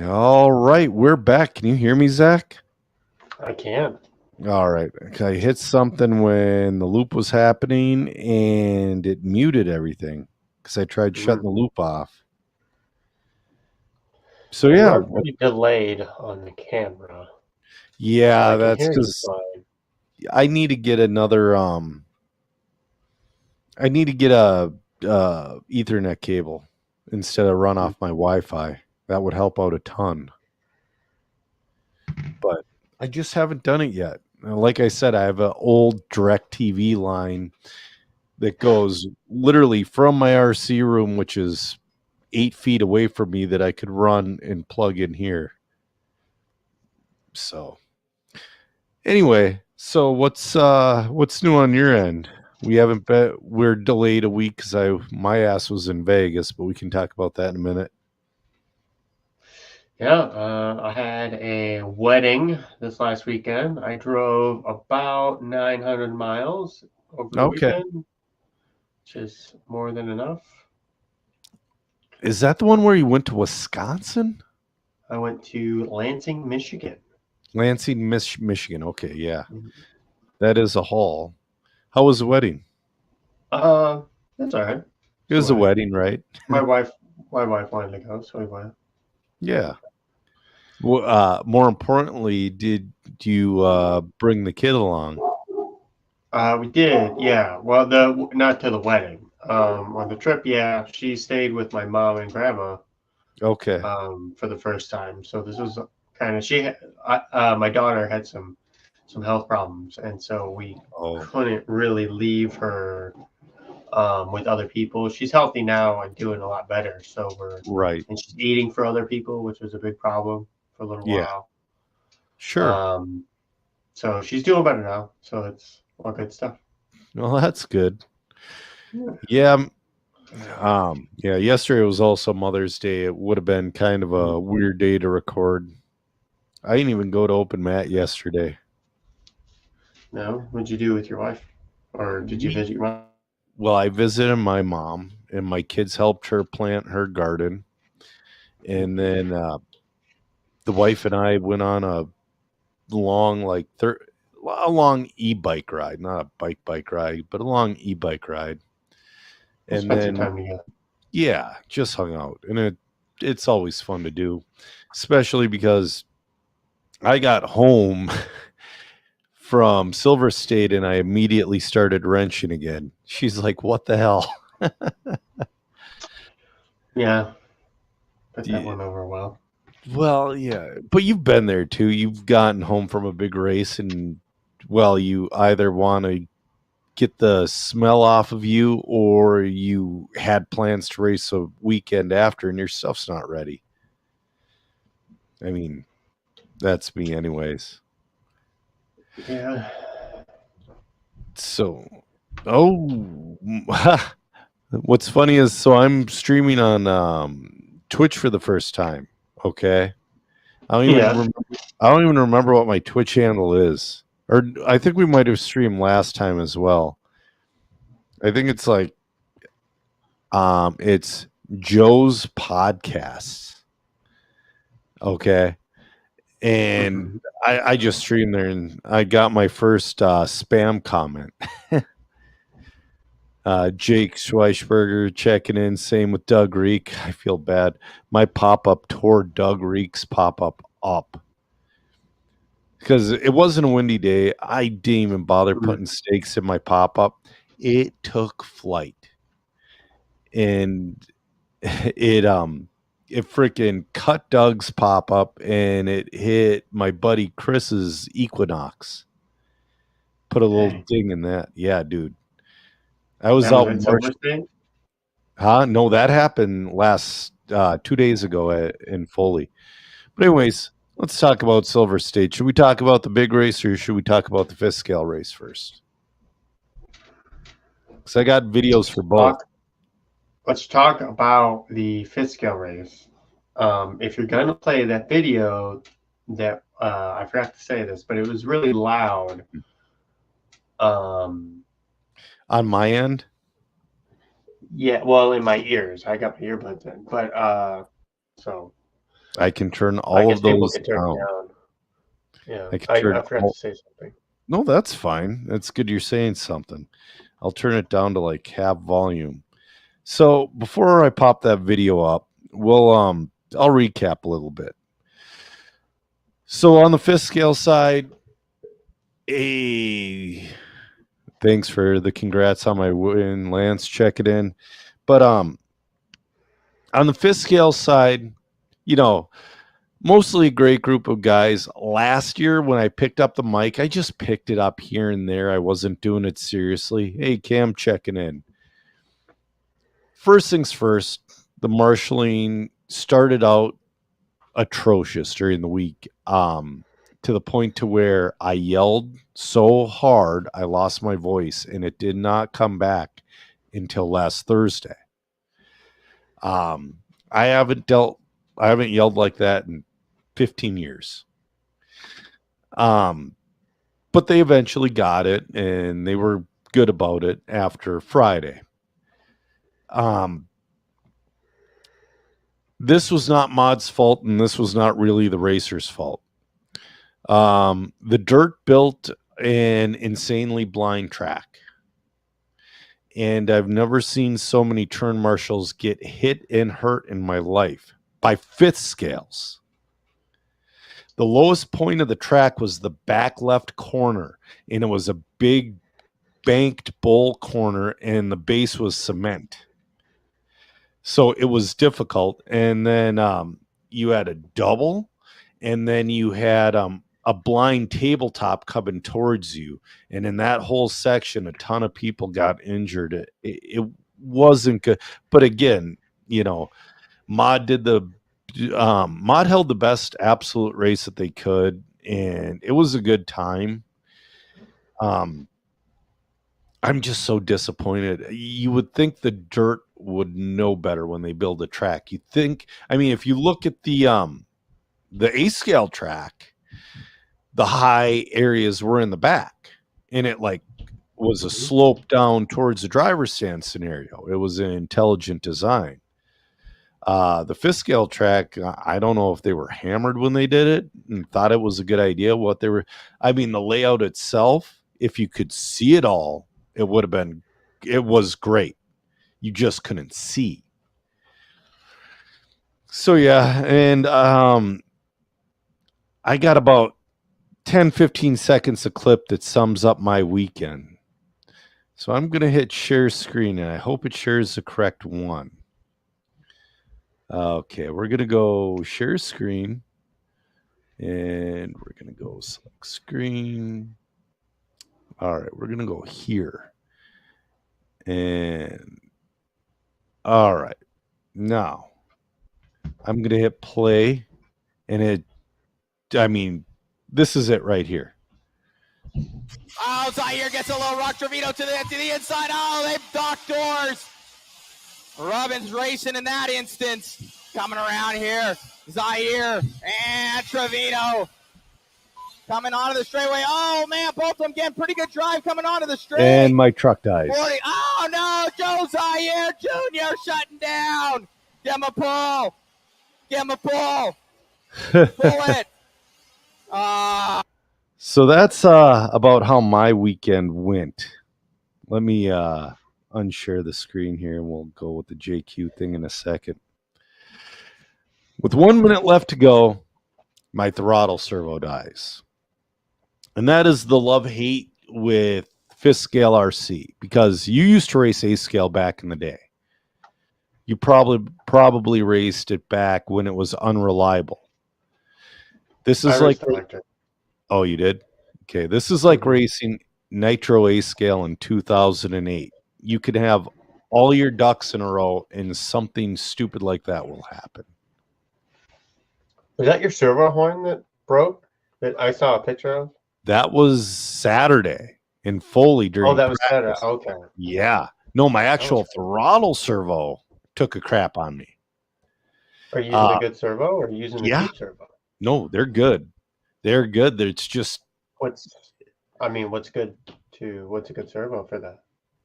All right, we're back. Can you hear me, Zach? I can. All right. I hit something when the loop was happening and it muted everything because I tried shutting the loop off. So, You yeah. are pretty delayed on the camera, but Yeah, I can that's hear you because fine. I need to get another, I need to get a Ethernet cable instead of run off my Wi Fi. That would help out a ton. But I just haven't done it yet. Like I said, I have an old direct TV line that goes literally from my RC room, which is 8 feet away from me, that I could run and plug in here. So anyway, so what's new on your end? We haven't bet we're delayed a week because my ass was in Vegas, but we can talk about that in a minute. Yeah, I had a wedding this last weekend. I drove about 900 miles over the Okay. weekend, which is more than enough. Is that the one where you went to Wisconsin? I went to Lansing, Michigan. Lansing, Michigan. Okay, yeah. Mhm. That is a haul. How was the wedding? Uh, that's all right. It It's a was a wedding. wedding, right? My wife, my wife wanted to go, so we went. Yeah. Well, more importantly, did you bring the kid along? We did, yeah. Well, the not to the wedding. On the trip, yeah, she stayed with my mom and grandma Okay. for the first time. So this was kind of my daughter had some health problems, and so we Oh, couldn't really leave her with other people. She's healthy now and doing a lot better. right. And she's eating for other people, which was a big problem for a little Yeah. while. Sure. Um, so she's doing better now. So it's all good stuff. Well, that's good. Yeah. Yeah. Yeah. Yesterday was also Mother's Day. It would have been kind of a weird day to record. I didn't even go to open mat yesterday. No, what'd you do with your wife, or did you We visit your mom? Well, I visited my mom, and my kids helped her plant her garden, and then the wife and I went on long, like a long e-bike ride, not a bike ride, but a long e-bike ride. We'll And spend some then time together. yeah, just hung out, and it's always fun to do, especially because I got home from Silver State and I immediately started wrenching again. She's like, "What the hell?" Yeah, bet that Yeah, went over well. well, yeah, but you've been there too. You've gotten home from a big race, and well, you either want to get the smell off of you or you had plans to race a weekend after and your stuff's not ready. I mean, that's me anyways. Yeah. So, oh, what's funny is so I'm streaming on Twitch for the first time. Okay. Yes. I don't even remember what my Twitch handle is. Or I think we might have streamed last time as well. I think it's like it's Joe's Podcasts. Okay. And Mm-hmm. I just streamed there and I got my first spam comment. Jake Schweisberger checking in. Same with Doug Reek. I feel bad. My pop up tore Doug Reek's pop up because it wasn't a windy day. I didn't even bother putting stakes in my pop up. It took flight and it freaking cut Doug's pop up and it hit my buddy Chris's Equinox. Put a little Dang. ding in that. Yeah, dude. I was That was out at march. Silver State? Huh? No, that happened last 2 days ago in Foley. But anyways, let's talk about Silver State. Should we talk about the big race or should we talk about the fifth scale race first? Because I got videos for both. Talk, let's talk about the fifth scale race. If you're going to play that video, that I forgot to say this, but it was really loud. Um, On my end, yeah, well, in my ears. I got my earbuds in. But so. I can turn I all guess of people those can turn it down. down. Yeah, I can I turn forgot all. to say something. No, that's fine. That's good. You're saying something. I'll turn it down to like half volume. So before I pop that video up, I'll recap a little bit. So on the fifth scale side, thanks for the congrats on my win, Lance. Check it in. But on the fifth scale side, you know, mostly a great group of guys. Last year when I picked up the mic, I just picked it up here and there. I wasn't doing it seriously. Hey, Cam, checking in. First things first, the marshaling started out atrocious during the week, to the point to where I yelled so hard I lost my voice, and it did not come back until last Thursday. I haven't yelled like that in 15 years. But they eventually got it, and they were good about it after Friday. This was not Mod's fault, and this was not really the racer's fault. The dirt built an insanely blind track, and I've never seen so many turn marshals get hit and hurt in my life by fifth scales. The lowest point of the track was the back left corner, and it was a big banked bowl corner, and the base was cement. So it was difficult. And then you had a double, and then you had a blind tabletop coming towards you. And in that whole section, a ton of people got injured. It wasn't good. But again, Mod held the best absolute race that they could, and it was a good time. I'm just so disappointed. You would think the dirt would know better when they build a track. You think, I mean, if you look at the A scale track, the high areas were in the back, and it like was a slope down towards the driver's stand scenario. It was an intelligent design. The fifth scale track, I don't know if they were hammered when they did it and thought it was a good idea. I mean, the layout itself, if you could see it all, it was great. You just couldn't see. So yeah, and I got about 10-15 seconds of clip that sums up my weekend. So I'm going to hit share screen, and I hope it shares the correct one. Okay, we're going to go share screen, and we're going to go select screen. All right, we're going to go here. And all right, now I'm going to hit play, and this is it right here. Oh, Zaire gets a little rock. Trevino to the inside. Oh, they've docked doors. Robbins racing in that instance. Coming around here. Zaire and Trevino coming onto the straightaway. Oh, man, both of them getting pretty good drive coming onto the straight. And my truck dies. 40. Oh, no, Joe Zaire Jr. shutting down. Give him a pull. Give him a pull. Pull it. So that's about how my weekend went. Let me unshare the screen here, and we'll go with the JQ thing in a second. With 1 minute left to go, my throttle servo dies. And that is the love-hate with fifth scale RC, because you used to race A scale back in the day. You probably raced it back when it was unreliable. This is like... Oh, you did? Okay. This is like racing Nitro A scale in 2008. You could have all your ducks in a row and something stupid like that will happen. Was that your servo horn that broke that I saw a picture of? That was Saturday in Foley during that was practice. Saturday. Okay. Yeah. No, my actual throttle servo took a crap on me. Are you using a good servo or are you using a cheap servo? No, they're good. They're good. It's just what's a good servo for that?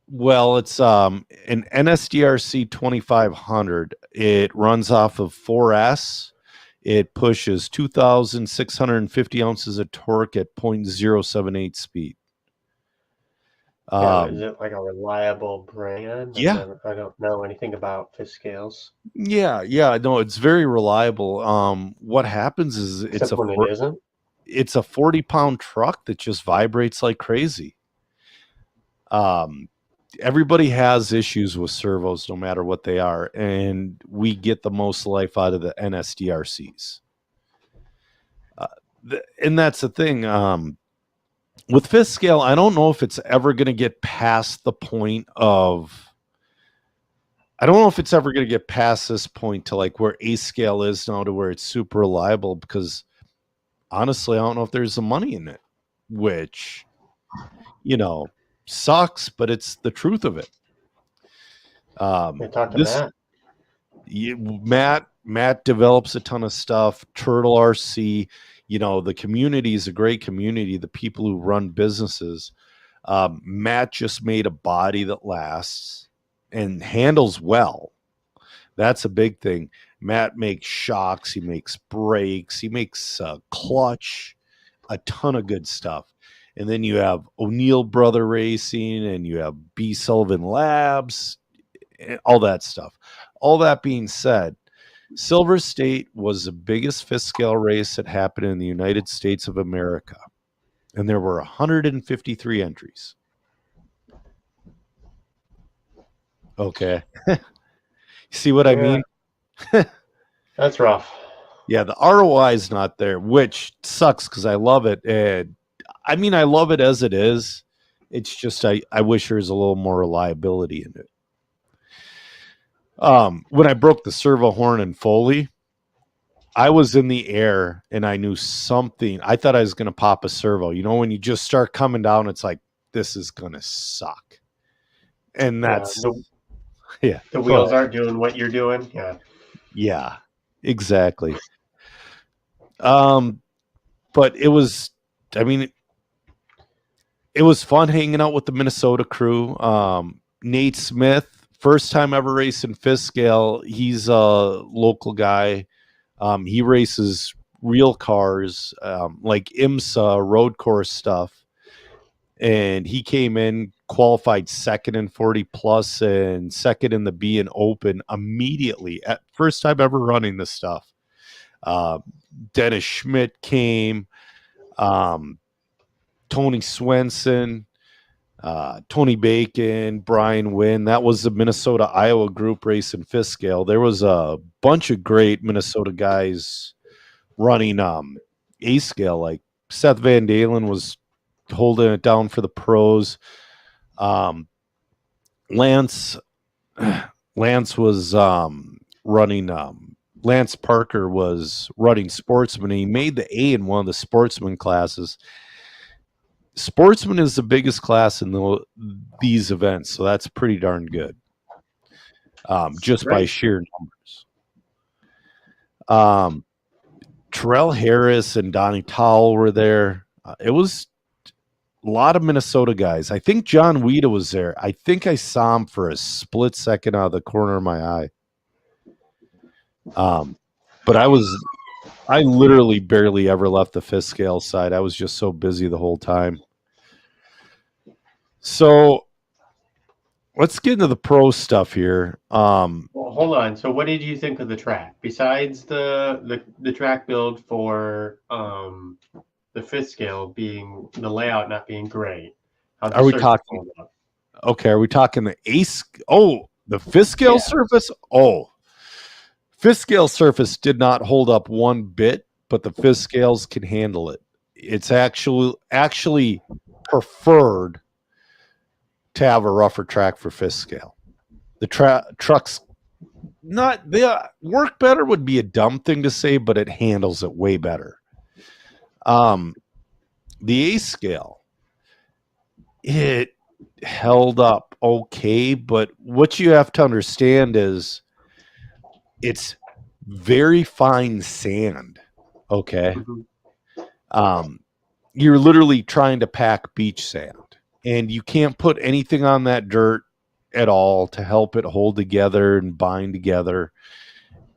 Well, it's an NSDRC 2500. It runs off of 4S, It pushes 2,650 ounces of torque at 0.078 speed. Is it like a reliable brand? Yeah. I don't know anything about fish scales. Yeah, no, it's very reliable. What happens is Except when it isn't. it's a 40-pound truck that just vibrates like crazy. Everybody has issues with servos, no matter what they are, and we get the most life out of the NSDRCs. And that's the thing. With fifth scale, I don't know if it's ever going to get past the point of. I don't know if it's ever going to get past this point to like where A scale is now to where it's super reliable, because honestly, I don't know if there's the money in it, which, sucks, but it's the truth of it. Talk to Matt. Matt develops a ton of stuff. Turtle RC, the community is a great community. The people who run businesses. Matt just made a body that lasts and handles well. That's a big thing. Matt makes shocks. He makes brakes. He makes clutch. A ton of good stuff. And then you have O'Neill Brother Racing, and you have B. Sullivan Labs, and all that stuff. All that being said, Silver State was the biggest fifth scale race that happened in the United States of America. And there were 153 entries. Okay. See what I mean? That's rough. Yeah, the ROI is not there, which sucks because I love it. And I mean, I love it as it is. It's just I wish there was a little more reliability in it. When I broke the servo horn in Foley, I was in the air and I knew something. I thought I was going to pop a servo. When you just start coming down, it's like, this is going to suck. And that's... The wheels aren't doing what you're doing. Yeah, exactly. But it was, it was fun hanging out with the Minnesota crew. Nate Smith, first time ever racing fifth scale. He's a local guy. He races real cars, like IMSA road course stuff. And he came in, qualified second in 40 plus and second in the B and Open immediately at first time ever running this stuff. Dennis Schmidt came, Tony Swenson, Tony Bacon, Brian Wynn. That was the Minnesota Iowa group race in fifth scale. There was a bunch of great Minnesota guys running A scale, like Seth Van Dalen was holding it down for the pros. Lance was running. Lance Parker was running Sportsman. And he made the A in one of the Sportsman classes. Sportsman is the biggest class in these events, so that's pretty darn good. Just by sheer numbers. Terrell Harris and Donnie Towell were there. It was a lot of Minnesota guys. I think John Weeda was there. I think I saw him for a split second out of the corner of my eye. But I literally barely ever left the fifth scale side. I was just so busy the whole time. So let's get into the pro stuff here. Well, hold on. So what did you think of the track? Besides the track build for the fifth scale being the layout not being great. Are we talking? Okay, are we talking the ace? Oh, the fifth scale surface? Oh, fifth scale surface did not hold up one bit, but the fifth scales can handle it. It's actually preferred to have a rougher track for fifth scale. The trucks work better would be a dumb thing to say, but it handles it way better. The A scale, it held up okay, but what you have to understand is it's very fine sand. Okay. You're literally trying to pack beach sand, and you can't put anything on that dirt at all to help it hold together and bind together.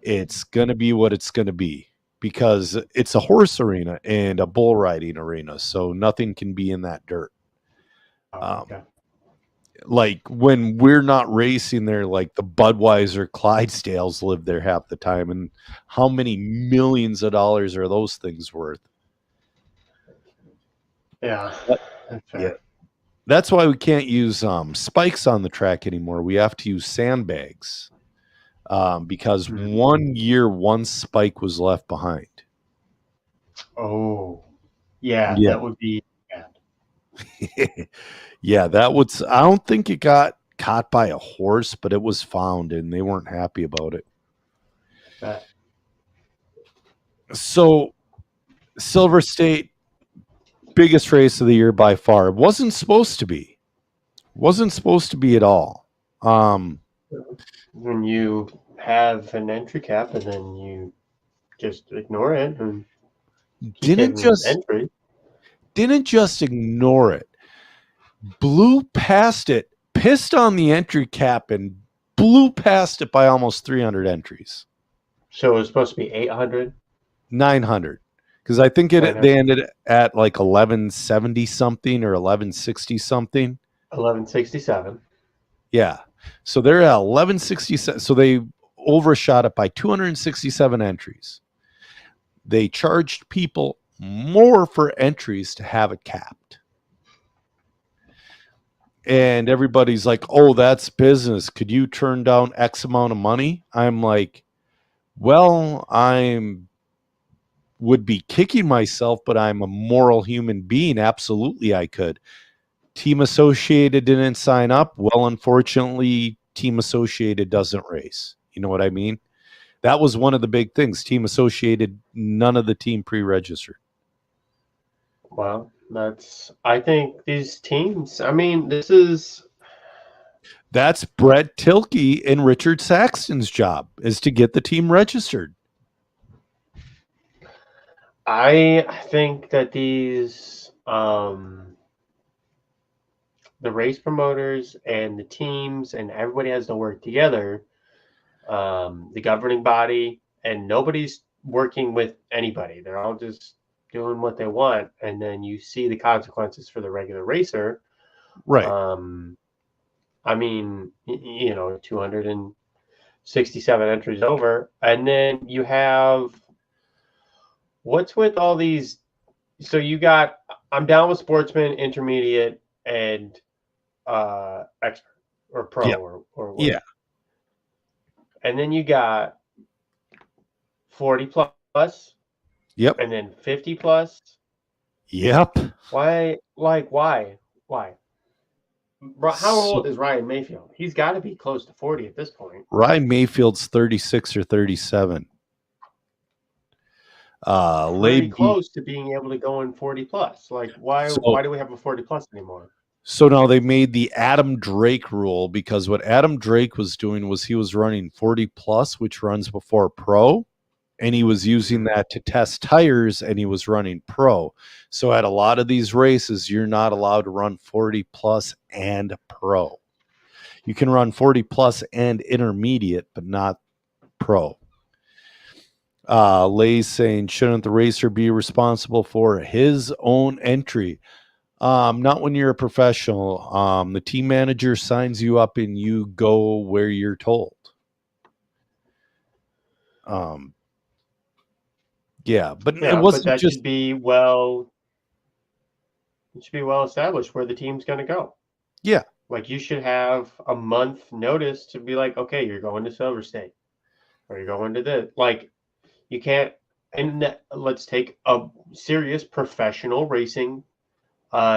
It's going to be what it's going to be because it's a horse arena and a bull riding arena, so nothing can be in that dirt. Okay. Like when we're not racing there, like the Budweiser Clydesdales live there half the time, and how many millions of dollars are those things worth? Yeah. But- That's fair. yeah. That's why we can't use spikes on the track anymore. We have to use sandbags because Mhm. 1 year, one spike was left behind. Oh, yeah, Yeah. that would be bad. Yeah, that was. I don't think it got caught by a horse, but it was found, and they weren't happy about it. But So, Silver State, biggest race of the year by far. Wasn't supposed to be. Wasn't supposed to be at all. when you have an entry cap and then you just ignore it and keep Didn't getting just entry. didn't just ignore it. Blew past it, pissed on the entry cap, and blew past it by almost 300 entries. So it was supposed to be 800. 900. Because I think 900. they ended at like 1170 something or 1160 something. 1167. Yeah. So they're at 1167. So they overshot it by 267 entries. They charged people more for entries to have it capped. And everybody's like, oh, that's business. Could you turn down X amount of money? I'm like, well, would be kicking myself, but I'm a moral human being. Absolutely, I could. Team Associated didn't sign up. Well, unfortunately, Team Associated doesn't race. You know what I mean? That was one of the big things. Team Associated, none of the team pre-registered. Well, I think these teams, I mean, That's Brett Tilke and Richard Saxton's job, is to get the team registered. I think that the race promoters and the teams and everybody has to work together. The governing body, and nobody's working with anybody. They're all just doing what they want, and then you see the consequences for the regular racer. Right. I mean, 267 entries over, and then you have what's with all these. So you got, I'm down with sportsman, intermediate, and expert or pro. Yep. or Yeah. And then you got 40 plus. Yep. And then 50 plus. Yep. Why? Why? How old is Ryan Mayfield? He's got to be close to 40 at this point. Ryan Mayfield's 36 or 37. Pretty close to being able to go in 40 plus. Like, why do we have a 40 plus anymore? So now they made the Adam Drake rule, because what Adam Drake was doing was he was running 40 plus, which runs before pro, and he was using that to test tires, and he was running pro. So at a lot of these races, you're not allowed to run 40 plus and pro. You can run 40 plus and intermediate, but not pro. Lay's saying, shouldn't the racer be responsible for his own entry? Not when you're a professional. The team manager signs you up and you go where you're told. Yeah, but it wasn't but that just should be well established where the team's going to go. Yeah. Like, you should have a month notice to be like, okay, you're going to Silver State, or you're going to this. Like, you can't. And let's take a serious professional racing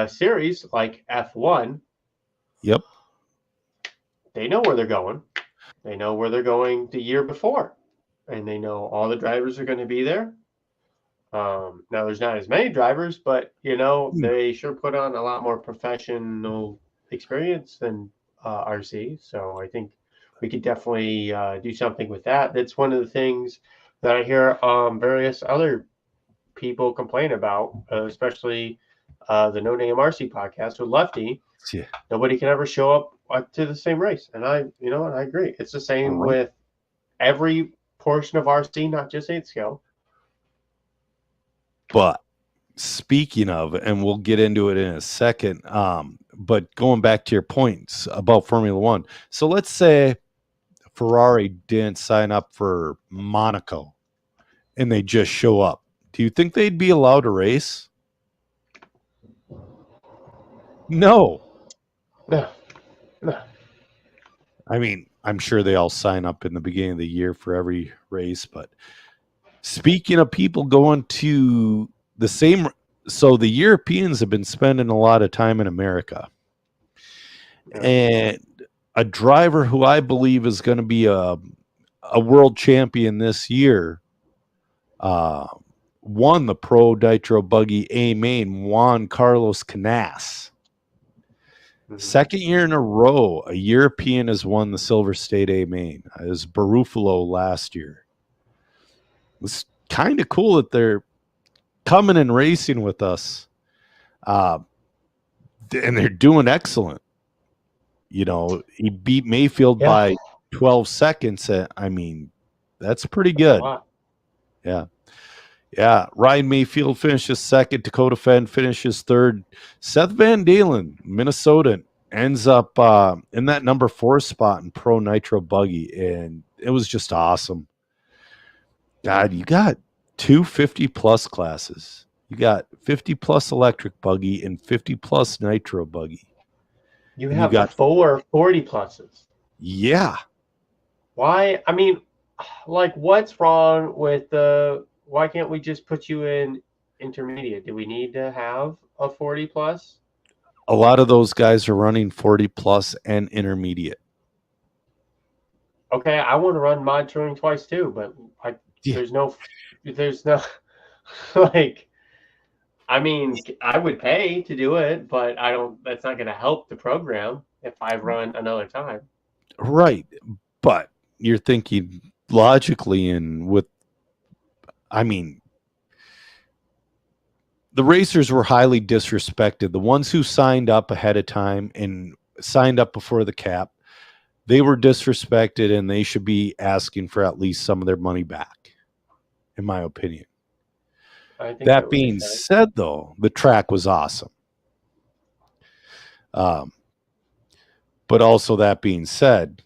series like F1. Yep. They know where they're going. They know where they're going the year before, and they know all the drivers are going to be there. Now there's not as many drivers, but they sure put on a lot more professional experience than RC. So I think we could definitely do something with that. That's one of the things that I hear various other people complain about, especially the No Name RC podcast with Lefty. Yeah. Nobody can ever show up to the same race, and I agree. It's the same with every portion of RC, not just 8 scale. But speaking of, and we'll get into it in a second, but going back to your points about Formula One. So let's say Ferrari didn't sign up for Monaco and they just show up. Do you think they'd be allowed to race? No. No. No. I mean, I'm sure they all sign up in the beginning of the year for every race, but speaking of people going to the same, so the Europeans have been spending a lot of time in America. Yeah. And a driver who I believe is going to be a world champion this year won the Pro Nitro Buggy A Main, Juan Carlos Canas. Mhm. Second year in a row, a European has won the Silver State A Main. It was Barufalo last year. It's kind of cool that they're coming and racing with us. And they're doing excellent. You know, he beat Mayfield Yeah. by 12 seconds. I mean, that's pretty A good. lot. Yeah. Yeah. Ryan Mayfield finishes second. Dakota Fenn finishes third. Seth Van Dalen, Minnesotan, ends up in that number 4 spot in Pro Nitro Buggy. And it was just awesome. God, you got 2 50-plus classes. You got 50-plus electric buggy and 50-plus nitro buggy. You And have you got 4 40 pluses. Yeah. Why? I mean, like, what's wrong with why can't we just put you in intermediate? Do we need to have a 40 plus? A lot of those guys are running 40-plus and intermediate. Okay, I want to run mod touring twice too, but Yeah. there's no like, I mean, I would pay to do it, but that's not going to help the program if I run another time. Right. But you're thinking logically and I mean, the racers were highly disrespected. The ones who signed up ahead of time and signed up before the cap, they were disrespected and they should be asking for at least some of their money back, in my opinion. I think That would being make sense. said, though, the track was awesome. But also that being said,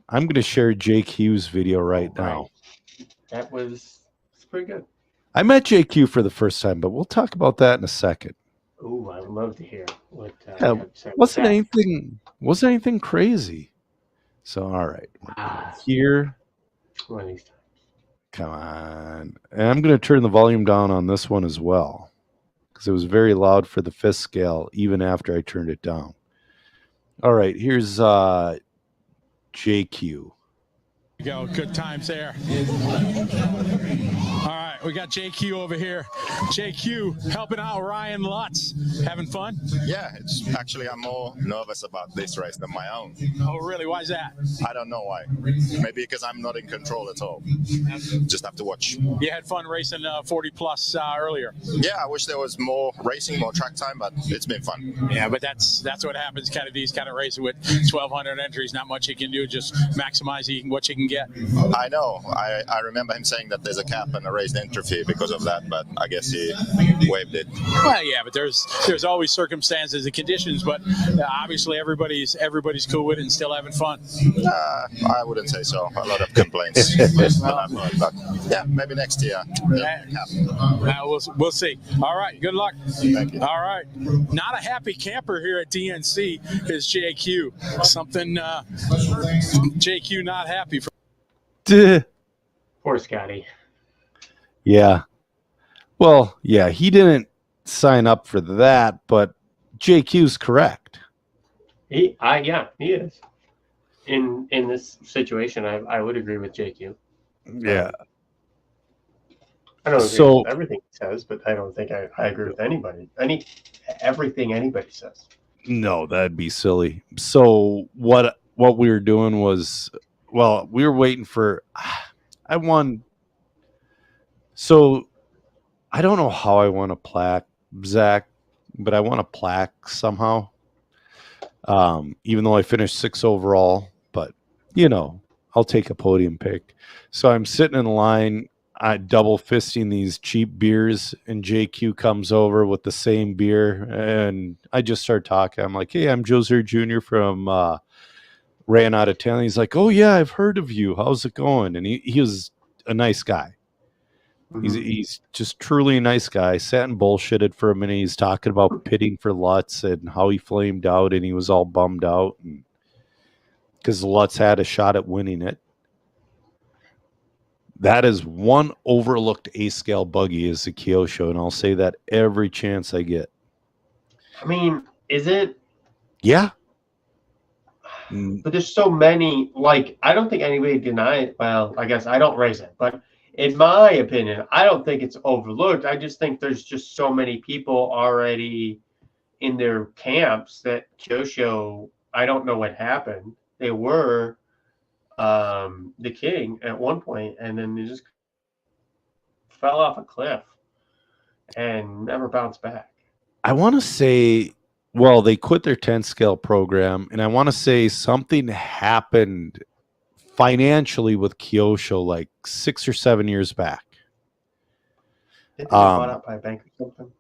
I'm going to share Jake Hughes' video right now. That was pretty good. I met JQ for the first time, but we'll talk about that in a second. Ooh, I would love to hear what Yeah, you have to say about wasn't that. anything crazy. So all right, here, One of these times. come on, and I'm going to turn the volume down on this one as well because it was very loud for the fifth scale, even after I turned it down. All right, here's JQ. Go, good times there. All right, we got JQ over here. JQ helping out Ryan Lutz. Having fun? Yeah, it's actually I'm more nervous about this race than my own. Oh, really? Why is that? I don't know why. Maybe because I'm not in control at all. Just have to watch. You had fun racing 40 plus earlier. Yeah, I wish there was more racing, more track time, but it's been fun. Yeah, but that's what happens. Kind of these kind of races with 1,200 entries. Not much you can do. Just maximize what you can get. I know. I remember him saying that there's a cap and a raised entry fee because of that, but I guess he waived it. Well, yeah, but there's always circumstances and conditions, but obviously everybody's cool with it and still having fun. I wouldn't say so. A lot of complaints. but yeah, maybe next year. We'll see. All right, good luck. Thank you. All right. Not a happy camper here at DNC is JQ. Something JQ not happy for. Duh. Poor Scotty. Yeah. Well, yeah, he didn't sign up for that, but JQ's correct. He is. In this situation, I would agree with JQ. Yeah. I don't agree So- with everything he says, but I don't think I agree with anybody. Everything anybody says. No, that'd be silly. So what we were doing was, well, we were waiting for, I won. So I don't know how I won a plaque, Zach, but I won a plaque somehow. Even though I finished 6th overall, but you know, I'll take a podium pick. So I'm sitting in line. double fisting these cheap beers, and JQ comes over with the same beer, and I just start talking. I'm like, "Hey, I'm Joe Zer Jr. from Ran Out of Town." He's like, "Oh yeah, I've heard of you. How's it going?" And he was a nice guy. He's just truly a nice guy. Sat and bullshitted for a minute. He's talking about pitting for Lutz and how he flamed out, and he was all bummed out because Lutz had a shot at winning it. That is one overlooked A-scale buggy is the Kyosho, and I'll say that every chance I get. I mean, is it? Yeah. But there's so many. Like, I don't think anybody denies. Well, I guess I don't race it, but in my opinion, I don't think it's overlooked. I just think there's just so many people already in their camps that Kyosho. I don't know what happened. They were the king at one point, and then they just fell off a cliff and never bounced back. I want to say, well, they quit their 10 scale program, and I want to say something happened financially with Kyosho like 6 or 7 years back. Did they get bought out by a bank or something?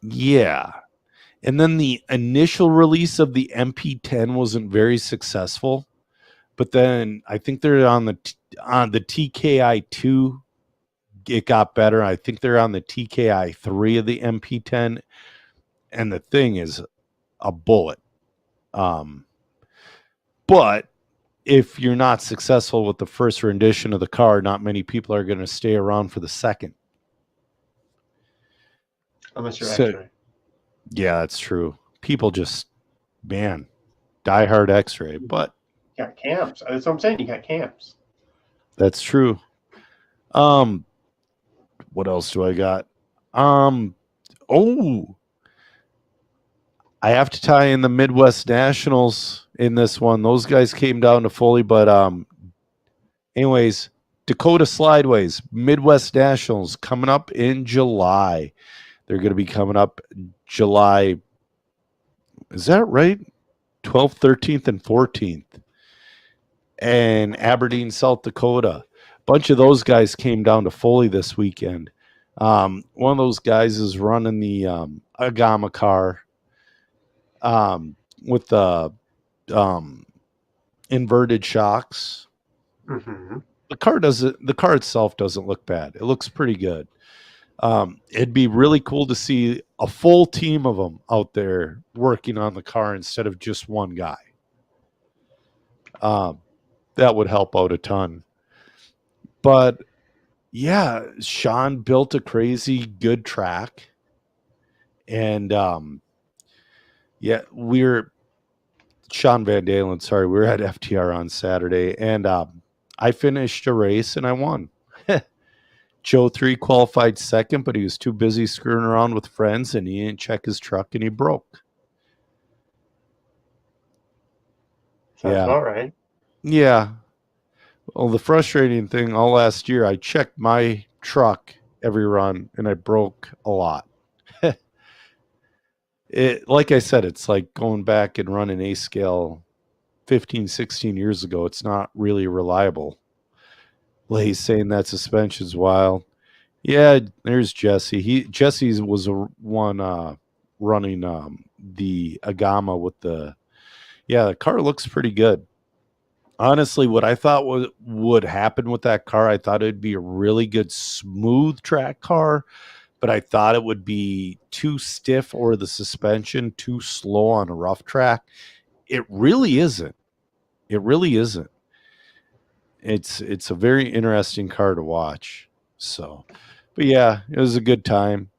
Yeah. And then the initial release of the MP10 wasn't very successful. But then I think they're on the TKI2. It got better. I think they're on the TKI3 of the MP10. And the thing is a bullet. But if you're not successful with the first rendition of the car, not many people are going to stay around for the second. Unless you're X-ray. Yeah, that's true. People just, man, diehard X-ray. But you got camps. That's what I'm saying. You got camps. That's true. What else do I got? I have to tie in the Midwest Nationals in this one. Those guys came down to Foley, but anyways, Dakota Slideways, Midwest Nationals coming up in July. They're going to be coming up July. Is that right? 12th, 13th, and 14th. And Aberdeen, South Dakota. A bunch of those guys came down to Foley this weekend. One of those guys is running the Agama car with the inverted shocks. Mm-hmm. The car itself doesn't look bad. It looks pretty good. It'd be really cool to see a full team of them out there working on the car instead of just one guy. That would help out a ton. But yeah, Sean built a crazy good track. And yeah, Sean Van Dalen, sorry, we were at FTR on Saturday, and I finished a race and I won. Joe 3 qualified second, but he was too busy screwing around with friends and he didn't check his truck and he broke. Sounds about right. Yeah. Well, the frustrating thing, all last year, I checked my truck every run and I broke a lot. Like I said, it's like going back and running A-scale 15, 16 years ago. It's not really reliable. He's saying that suspension's wild. Yeah, there's Jesse. Jesse was the one running the Agama with the car looks pretty good. Honestly, what I thought would happen with that car, I thought it'd be a really good smooth track car, but I thought it would be too stiff or the suspension too slow on a rough track. It really isn't. It really isn't. It's a very interesting car to watch. So, but yeah, it was a good time.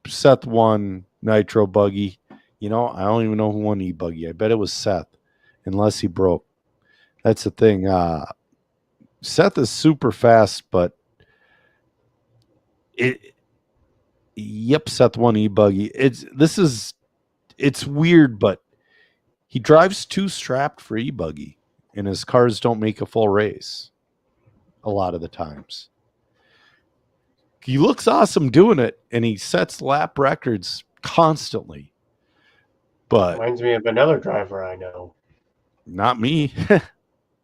Seth won Nitro Buggy. I don't even know who won E-Buggy. I bet it was Seth, unless he broke. That's the thing. Seth is super fast, but Seth won E-Buggy. It's weird, but he drives too strapped for E-Buggy, and his cars don't make a full race a lot of the times. He looks awesome doing it, and he sets lap records constantly. But reminds me of another driver I know. Not me.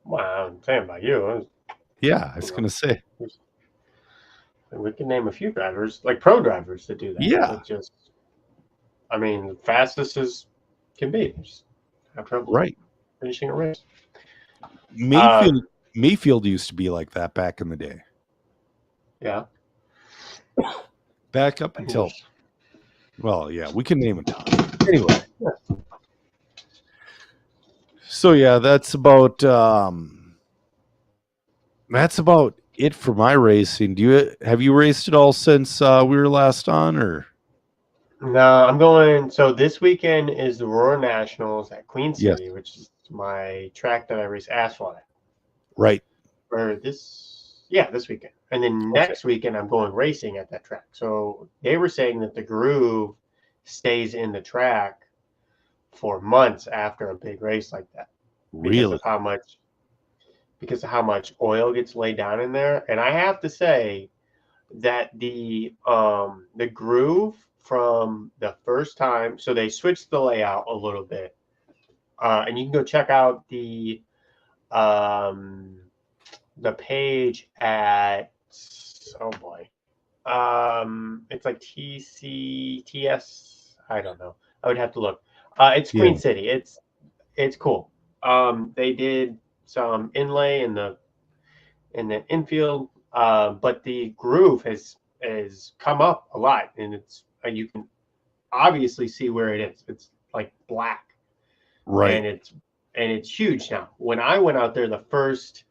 Well, I'm saying about you. Yeah, I was going to say. And we can name a few drivers, like pro drivers, that do that. Yeah. That just, I mean, fastest as can be. Just have trouble Right. finishing a race. Mayfield used to be like that back in the day. Yeah. Back up until, well, yeah, we can name a ton. Anyway. So yeah, that's about it for my racing. Have you raced at all since we were last on, or? No, I'm going. So this weekend is the Aurora Nationals at Queen Yes. City, which is my track that I race asphalt at. Right. Or this weekend. And then next weekend, I'm going racing at that track. So they were saying that the groove stays in the track for months after a big race like that. Really? Because of how much oil gets laid down in there. And I have to say that the groove from the first time, so they switched the layout a little bit. And you can go check out the page at, oh boy, it's like TCTS. I don't know. I would have to look. It's Queen City. It's cool. They did some inlay in the infield, but the groove has come up a lot, and you can obviously see where it is. It's like black, Right. and it's huge now. When I went out there the first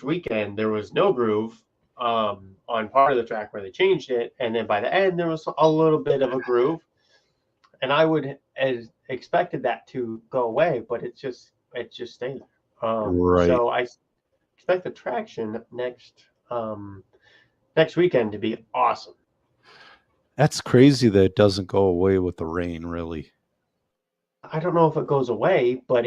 weekend, there was no groove on part of the track where they changed it, and then by the end there was a little bit of a groove, and I would have expected that to go away, but it just stayed there. Right. So I expect the traction next weekend to be awesome. That's crazy that it doesn't go away with the rain, really. I don't know if it goes away, but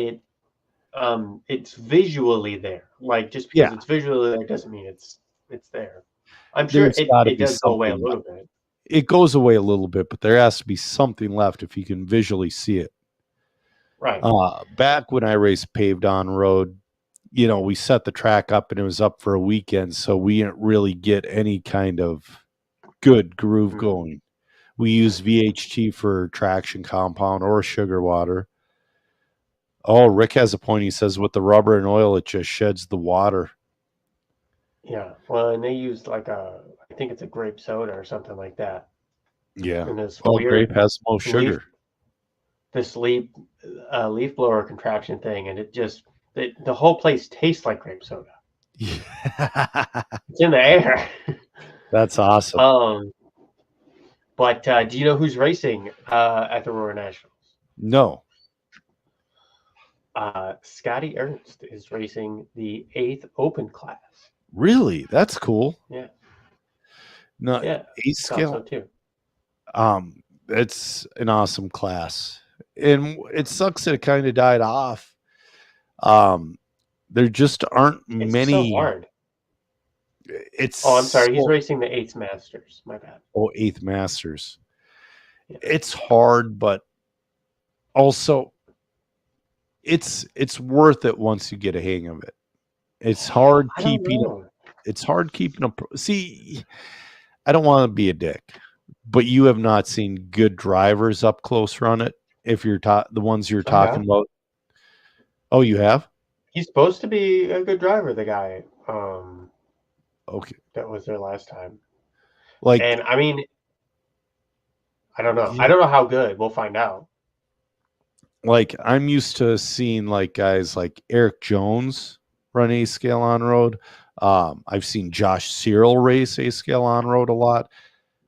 it's visually there. Like, just because it's visually there doesn't mean it's there. I'm sure it does go away a little bit. It goes away a little bit, but there has to be something left if you can visually see it. Right. Back when I raced paved on road, we set the track up and it was up for a weekend, so we didn't really get any kind of good groove going. We use VHT for traction compound or sugar water. Oh, Rick has a point. He says with the rubber and oil, it just sheds the water. Yeah. Well, and they used I think it's a grape soda or something like that. Yeah. And this grape has most sugar. This leaf blower contraption thing, and it just the whole place tastes like grape soda. It's in the air. That's awesome. But do you know who's racing at the Aurora Nationals? No. Scotty Ernst is racing the 8th Open class. Really? That's cool. Yeah. No, yeah. 8 scale. So too. It's an awesome class. And it sucks that it kind of died off. There just aren't many. So hard. It's I'm sorry. He's racing the 8th Masters. My bad. 8th Masters. Yeah. It's hard, but also it's worth it once you get a hang of it. It's hard keeping. It's hard keeping a. See, I don't want to be a dick, but you have not seen good drivers up close run it. If you're the ones you're talking about. Oh, you have? He's supposed to be a good driver, the guy. Okay. That was there last time. And I mean, I don't know. I don't know how good. We'll find out. I'm used to seeing guys like Eric Jones run A scale on road. I've seen Josh Cyril race A scale on road a lot.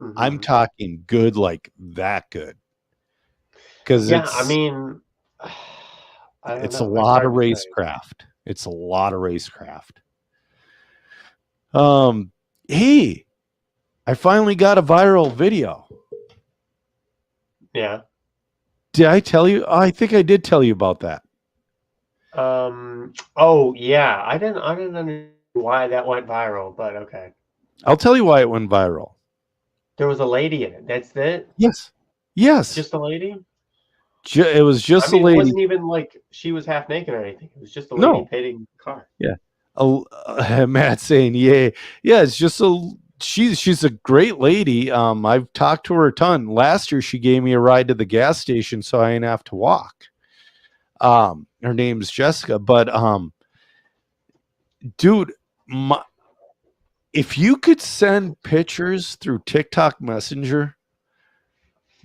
Mm-hmm. I'm talking good, that good. Because I mean, it's a lot of racecraft. It's a lot of racecraft. Hey, I finally got a viral video. Yeah. Did I tell you? I think I did tell you about that. Oh yeah. I didn't understand why that went viral, but okay. I'll tell you why it went viral. There was a lady in it. That's it? Yes. Just a lady? It was just a lady. It wasn't even she was half naked or anything. It was just a lady painting the car. Yeah. Matt saying, yeah, it's just a she's a great lady. I've talked to her a ton. Last year she gave me a ride to the gas station so I didn't have to walk. Her name's Jessica, but dude, if you could send pictures through TikTok Messenger,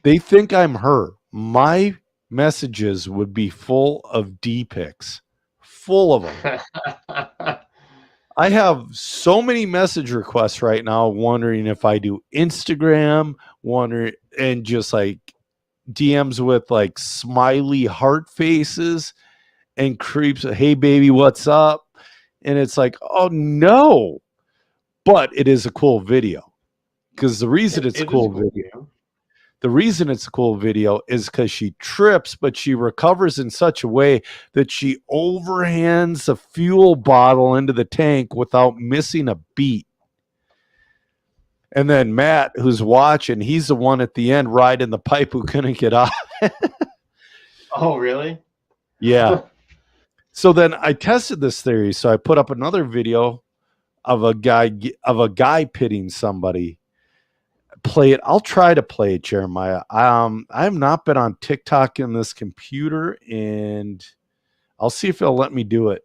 they think I'm her. My messages would be full of D pics, full of them. I have so many message requests right now wondering if I do Instagram, and just like DMs with like smiley heart faces and creeps. Hey baby, what's up? And it's like, oh no. But it is a cool video. Because the reason it's a cool video. The reason it's a cool video is because she trips, but she recovers in such a way that she overhands a fuel bottle into the tank without missing a beat. And then Matt, who's watching, he's the one at the end riding the pipe who couldn't get off. Oh, really? Yeah. So then I tested this theory. So I put up another video of a guy pitting somebody. Play it. I'll try to play it, Jeremiah. I have not been on TikTok in this computer, and I'll see if it'll let me do it.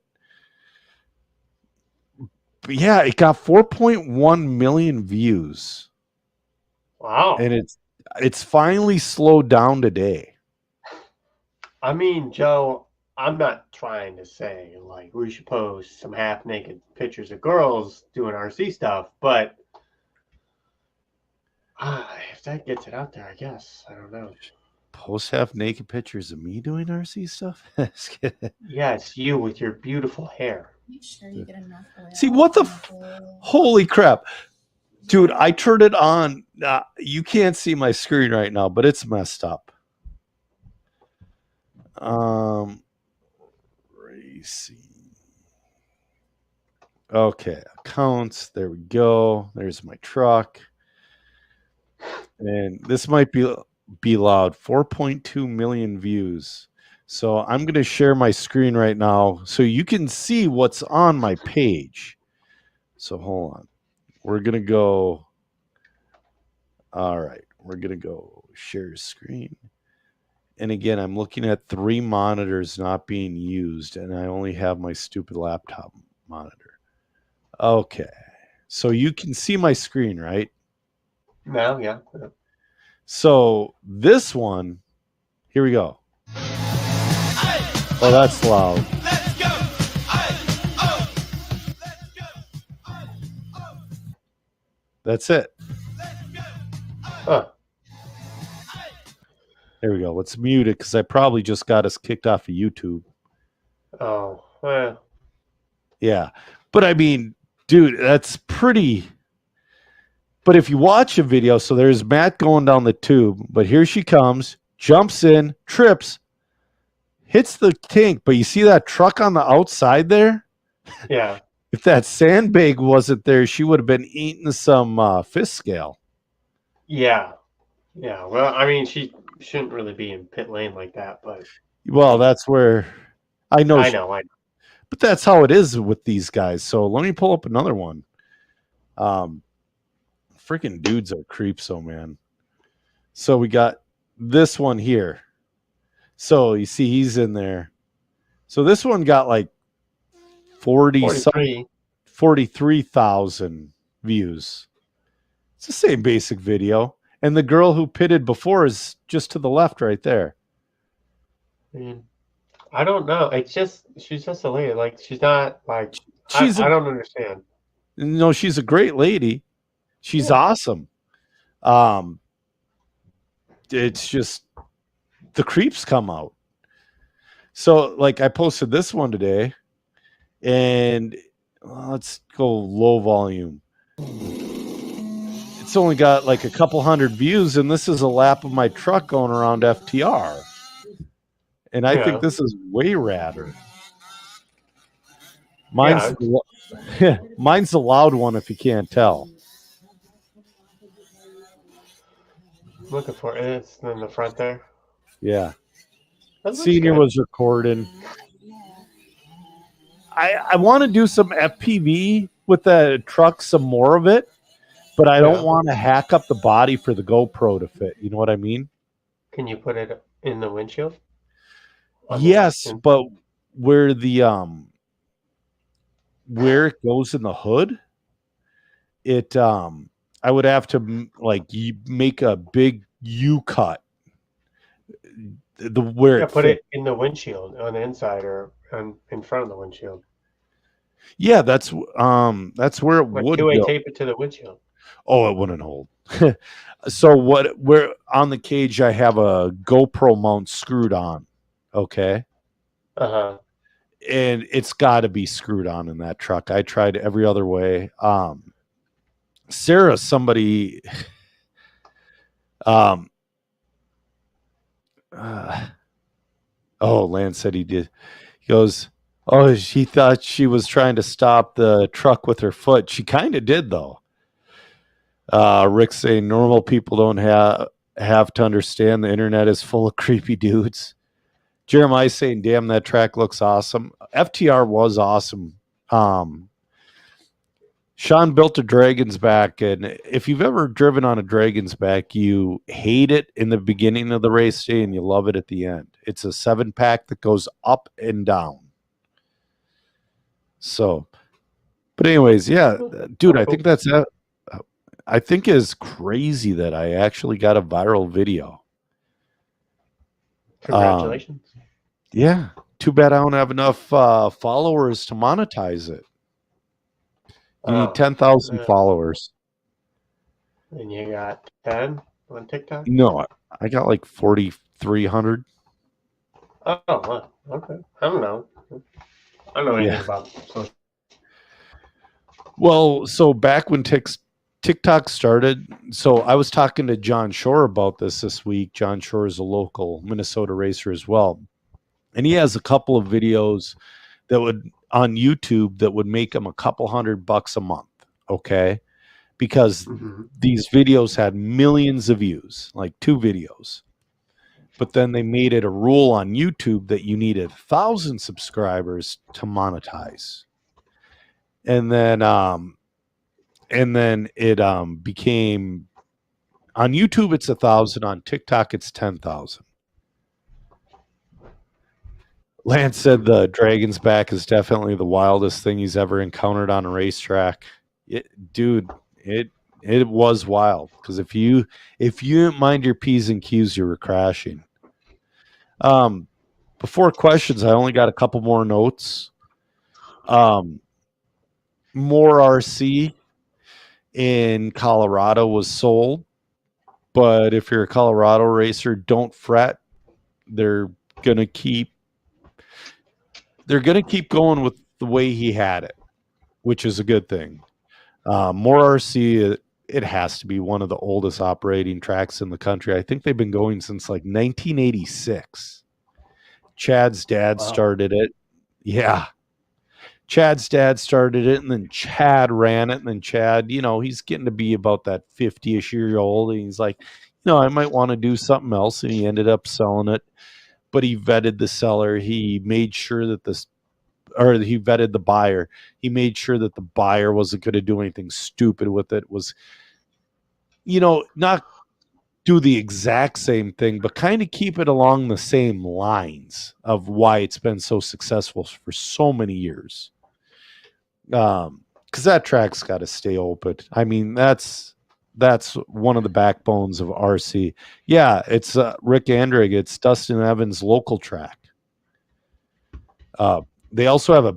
But yeah, it got 4.1 million views. Wow. And it's finally slowed down today. I mean, Joe, I'm not trying to say like we should post some half naked pictures of girls doing RC stuff, but if that gets it out there, I guess. I don't know. Post half naked pictures of me doing RC stuff? Yes, you with your beautiful hair. Make sure you get enough oil. See, what the holy crap. Dude, I turned it on. You can't see my screen right now, but it's messed up. Racing. Okay, accounts. There we go. There's my truck. And this might be loud. 4.2 million views. So I'm going to share my screen right now so you can see what's on my page. So hold on. We're going to go. All right. We're going to go share screen. And again, I'm looking at 3 monitors not being used, and I only have my stupid laptop monitor. Okay. So you can see my screen, right? No, yeah. So this one, here we go. Oh, that's loud. Let's go. Let's go. That's it. Huh. There we go. Let's mute it because I probably just got us kicked off of YouTube. Oh, Yeah. But I mean, dude, that's pretty. But if you watch a video, so there's Matt going down the tube, but here she comes, jumps in, trips, hits the tank, but you see that truck on the outside there? yeah. If that sandbag wasn't there, she would have been eating some fish scale. Yeah. Yeah. Well, I mean, she shouldn't really be in pit lane like that, but Well, that's where I know. I know. But that's how it is with these guys. So let me pull up another one. Freaking dudes are creeps, oh man. So we got this one here. So you see he's in there. So this one got like 43,000 views. It's the same basic video. And the girl who pitted before is just to the left right there. I don't know. It's just she's just a lady. Like she's not like I don't understand. No, she's a great lady. She's awesome. It's just the creeps come out. So like I posted this one today, and let's go low volume. It's only got like a couple hundred views, and this is a lap of my truck going around FTR. And I think this is way radder. Mine's the loud one if you can't tell. Looking for it. It's in the front there. Yeah. That looks Senior good. was recording. I want to do some FPV with the truck, some more of it. but I don't Yeah. want to hack up the body for the GoPro to fit. You know what I mean? Can you put it in the windshield? On the Yes, in- but where where it goes in the hood, it I would have to make a big U cut where yeah, it put fit. it in the windshield on the inside or in front of the windshield. Yeah, that's where it Like would two-way go. tape it to the windshield. Oh, it wouldn't hold. So where on the cage I have a GoPro mount screwed on. Okay. Uh-huh. And it's got to be screwed on in that truck. I tried every other way. Sarah, somebody oh, Lance said he did. He goes, oh, she thought she was trying to stop the truck with her foot. She kind of did, though. Rick saying normal people don't have to understand the internet is full of creepy dudes. Jeremiah saying, damn, that track looks awesome. FTR was awesome. Sean built a Dragon's Back, and if you've ever driven on a Dragon's Back, you hate it in the beginning of the race day and you love it at the end. It's a 7-pack that goes up and down. So, but anyways, yeah, dude, I think that's it. I think it's crazy that I actually got a viral video. Congratulations. Yeah. Too bad I don't have enough followers to monetize it. You need 10,000 followers. And you got 10 on TikTok? No, I got like 4,300. Oh, wow. Okay. I don't know. I don't know anything about social. Well, so back when TikTok started, so I was talking to John Shore about this week. John Shore is a local Minnesota racer as well. And he has a couple of videos that would on YouTube that would make him a couple $100 a month. Okay. Because these videos had millions of views, like 2 videos. But then they made it a rule on YouTube that you needed 1,000 subscribers to monetize. And then it became on YouTube it's 1,000, on TikTok it's 10,000. Lance said the Dragon's Back is definitely the wildest thing he's ever encountered on a racetrack. It was wild because if you didn't mind your P's and Q's, you were crashing. Before questions, I only got a couple more notes. More RC in Colorado was sold, but if you're a Colorado racer, don't fret. They're gonna keep going with the way he had it, which is a good thing. More RC, it has to be one of the oldest operating tracks in the country. I think they've been going since like 1986. Chad's dad started it. Yeah. Chad's dad started it, and then Chad ran it, and then Chad, he's getting to be about that 50-ish year old, and he's like, I might want to do something else, and he ended up selling it. But he vetted the seller. He made sure that he vetted the buyer. He made sure that the buyer wasn't going to do anything stupid with it. Was, not do the exact same thing, but kind of keep it along the same lines of why it's been so successful for so many years. Because that track's got to stay open. I mean, that's one of the backbones of RC. Yeah, it's Rick Andrig. It's Dustin Evans' local track. They also have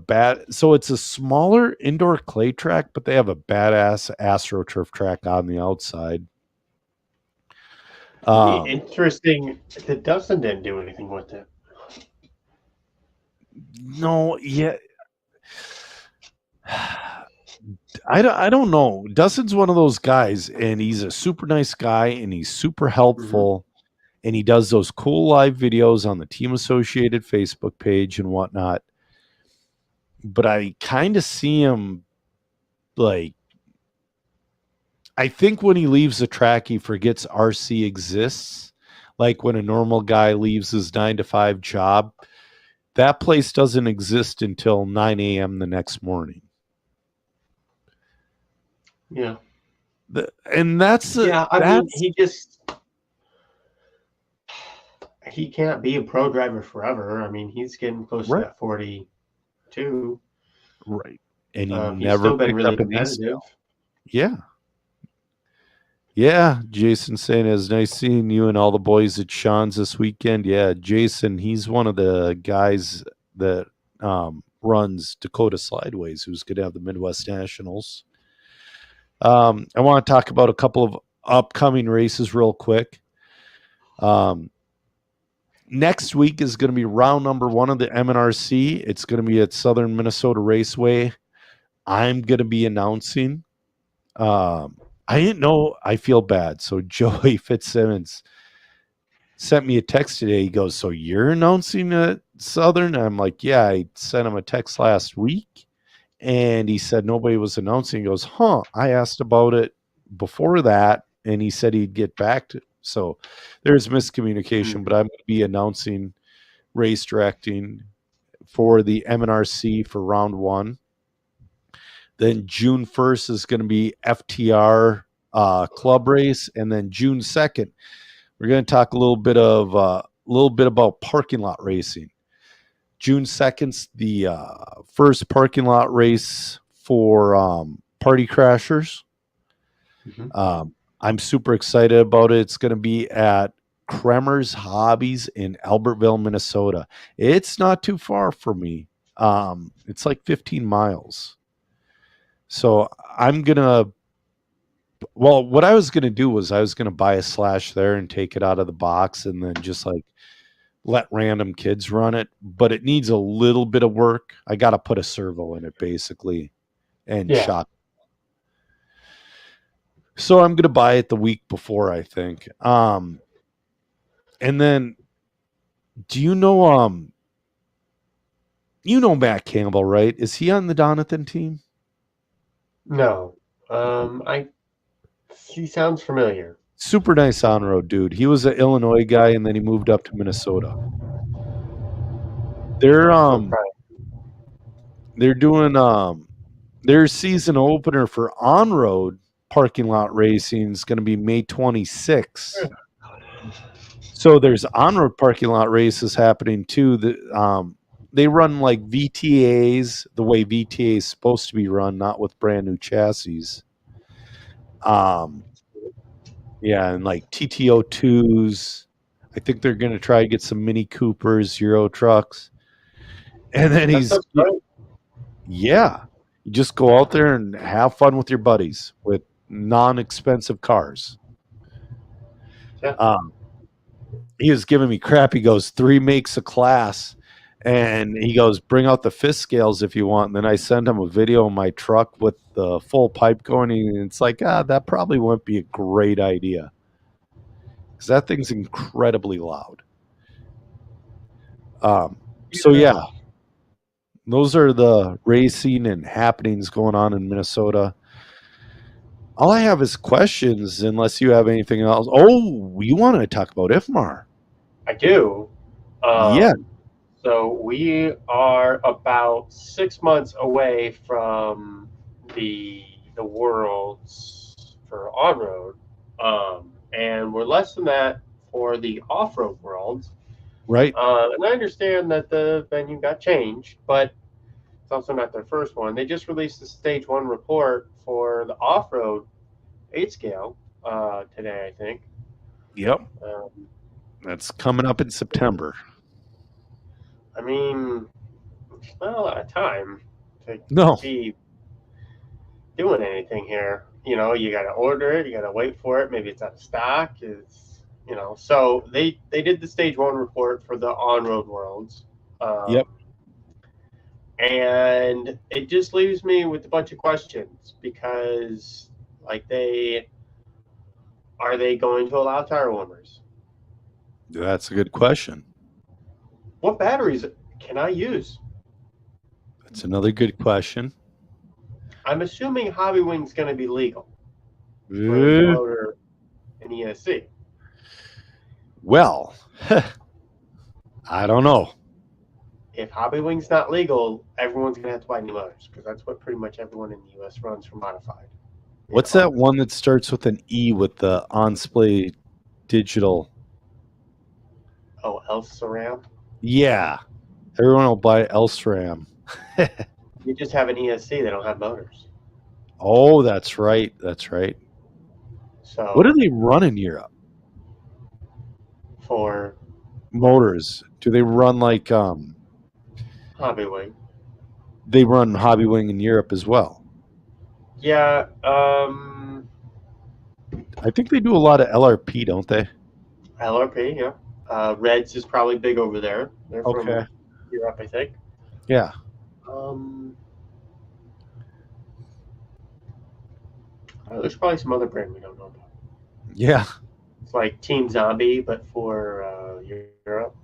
so it's a smaller indoor clay track, but they have a badass AstroTurf track on the outside. Interesting that Dustin didn't do anything with it. No, yeah. I don't know. Dustin's one of those guys, and he's a super nice guy, and he's super helpful, and he does those cool live videos on the Team Associated Facebook page and whatnot. But I kind of see him like, I think when he leaves the track, he forgets RC exists. Like when a normal guy leaves his 9-to-5 job, that place doesn't exist until 9 a.m. the next morning. Yeah. And that's Yeah, I mean, that's he can't be a pro driver forever. I mean, he's getting close to right, that 42. right. And he He's never still been picked really up an competitive. ACL. Yeah. Yeah, Jason saying it's nice seeing you and all the boys at Sean's this weekend. Yeah, Jason, he's one of the guys that runs Dakota Slideways, who's going to have the Midwest Nationals. I want to talk about a couple of upcoming races real quick. Next week is going to be round number 1 of the MNRC. It's going to be at Southern Minnesota Raceway. I'm going to be announcing. I didn't know. I feel bad. So Joey Fitzsimmons sent me a text today. He goes, "So you're announcing at Southern?" I'm like, "Yeah." I sent him a text last week, and he said nobody was announcing. He goes, "Huh?" I asked about it before that, and he said he'd get back to. So there's miscommunication, but I'm going to be announcing race directing for the MNRC for round 1. Then June 1st is going to be FTR club race, and then June 2nd, we're going to talk a little bit about parking lot racing. June 2nd's the first parking lot race for Party Crashers. Mm-hmm. I'm super excited about it. It's going to be at Kremer's Hobbies in Albertville, Minnesota. It's not too far from me. It's like 15 miles. So what I was going to do was I was going to buy a Slash there and take it out of the box and then just like let random kids run it. But it needs a little bit of work. I got to put a servo in it basically and shot. So I'm going to buy it the week before, I think. And then do you know Matt Campbell, right? Is he on the Donathan team? No. He sounds familiar. Super nice on-road dude. He was an Illinois guy, and then he moved up to Minnesota. They're doing their season opener for on-road parking lot racing is going to be May 26th. So there's on-road parking lot races happening too. They run like VTAs the way VTA is supposed to be run, not with brand new chassis. Yeah, and like TTO2s. I think they're going to try to get some Mini Coopers, Euro trucks. And then yeah, you just go out there and have fun with your buddies with non-expensive cars. Yeah. He was giving me crap. He goes, 3 makes a class. And he goes, bring out the fifth scales if you want. And then I sent him a video of my truck with the full pipe going. And it's like, that probably wouldn't be a great idea. Because that thing's incredibly loud. So, yeah. Those are the racing and happenings going on in Minnesota. All I have is questions, unless you have anything else. Oh, you want to talk about IFMAR? I do. Yeah. So we are about 6 months away from the Worlds for on-road, and we're less than that for the off-road Worlds. Right. And I understand that the venue got changed, but it's also not their first one. They just released the stage 1 report for the off-road 8 scale today, I think. Yep. That's coming up in September. I mean, it's not a lot of time to be doing anything here. You know, you got to order it, you got to wait for it. Maybe it's out of stock. So they did the stage 1 report for the on-road Worlds. Yep. And it just leaves me with a bunch of questions because, like, are they going to allow tire warmers? That's a good question. What batteries can I use? That's another good question. I'm assuming Hobbywing's going to be legal for motor and ESC. Well, I don't know. If Hobbywing's not legal, everyone's going to have to buy new motors because that's what pretty much everyone in the U.S. runs for modified. What's that one that starts with an E with the on-display digital? Oh, Elsaram. Yeah. Everyone will buy Elstram. You just have an ESC. They don't have motors. Oh, that's right. That's right. So What do they run in Europe? for Motors. Do they run like Hobbywing, they run Hobbywing in Europe as well? yeah. I think they do a lot of LRP, don't they? LRP, yeah. Reds is probably big over there. They're from Okay. Europe, I think. Yeah. Oh, there's probably some other brand we don't know about. Yeah. It's like Team Zombie, but for Europe.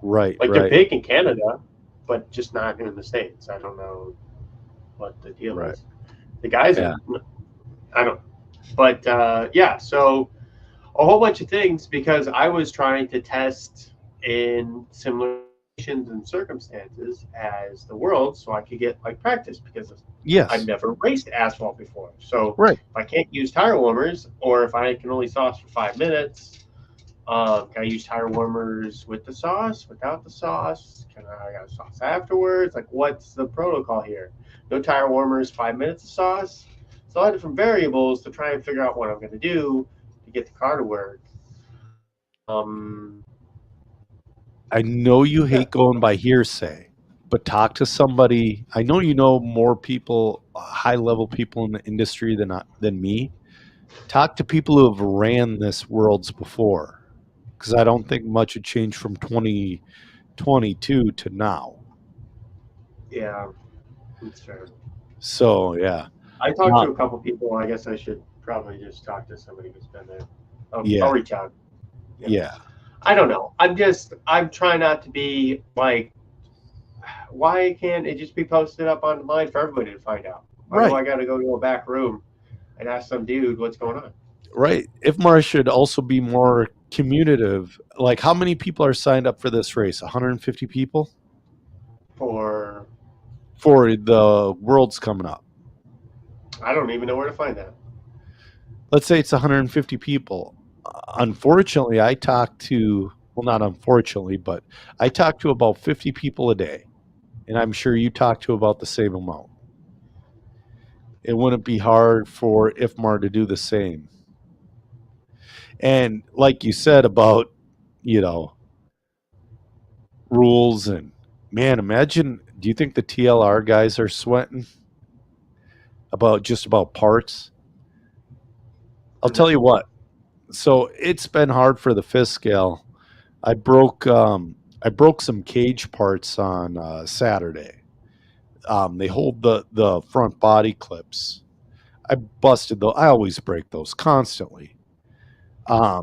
Right. Like they're right. big in Canada, but just not in the States. I don't know what the deal Right. is. The guys Yeah. I don't. But yeah, so a whole bunch of things because I was trying to test in similar conditions and circumstances as the world, so I could get like practice because Yes. I've never raced asphalt before. So Right. if I can't use tire warmers, or if I can only sauce for 5 minutes, can I use tire warmers with the sauce, without the sauce? Can I got sauce afterwards? Like, what's the protocol here? No tire warmers, 5 minutes of sauce. So a lot of different variables to try and figure out what I'm going to do to get the car to work. I know you hate going by hearsay, but talk to somebody. I know you know more people, high-level people in the industry than me. Talk to people who have ran this worlds before, because I don't think much had changed from 2022 to now. Yeah, that's fair. So yeah, I talked to a couple people. I guess I should probably just talk to somebody who's been there. Yeah. I'll reach out. yeah, I don't know. I'm trying not to be like, why can't it just be posted up online for everybody to find out? Why do Right. I got to go to a back room and ask some dude what's going on? right. IFMAR should also be more commutative. Like, how many people are signed up for this race? 150 people For for the worlds coming up. I don't even know where to find that. Let's say it's 150 people. Unfortunately, I talk to, well, not unfortunately, but I talk to about 50 people a day. And I'm sure you talk to about the same amount. It wouldn't be hard for IFMAR to do the same. And like you said about, rules and, man, imagine, do you think the TLR guys are sweating about parts? I'll tell you what. So it's been hard for the fifth scale. I broke some cage parts on Saturday. They hold the front body clips. I busted those. I always break those constantly. I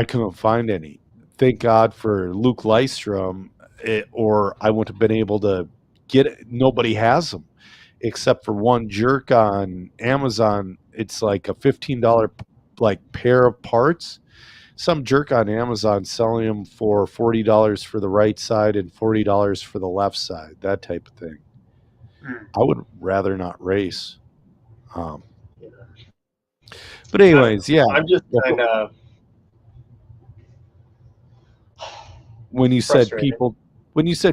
couldn't find any. Thank God for Luke Lystrom, or I wouldn't have been able to get it. Nobody has them except for one jerk on Amazon. It's like a $15 like pair of parts. Some jerk on Amazon selling them for $40 for the right side and $40 for the left side, that type of thing. I would rather not race. But anyways, yeah. I'm just kind of when you said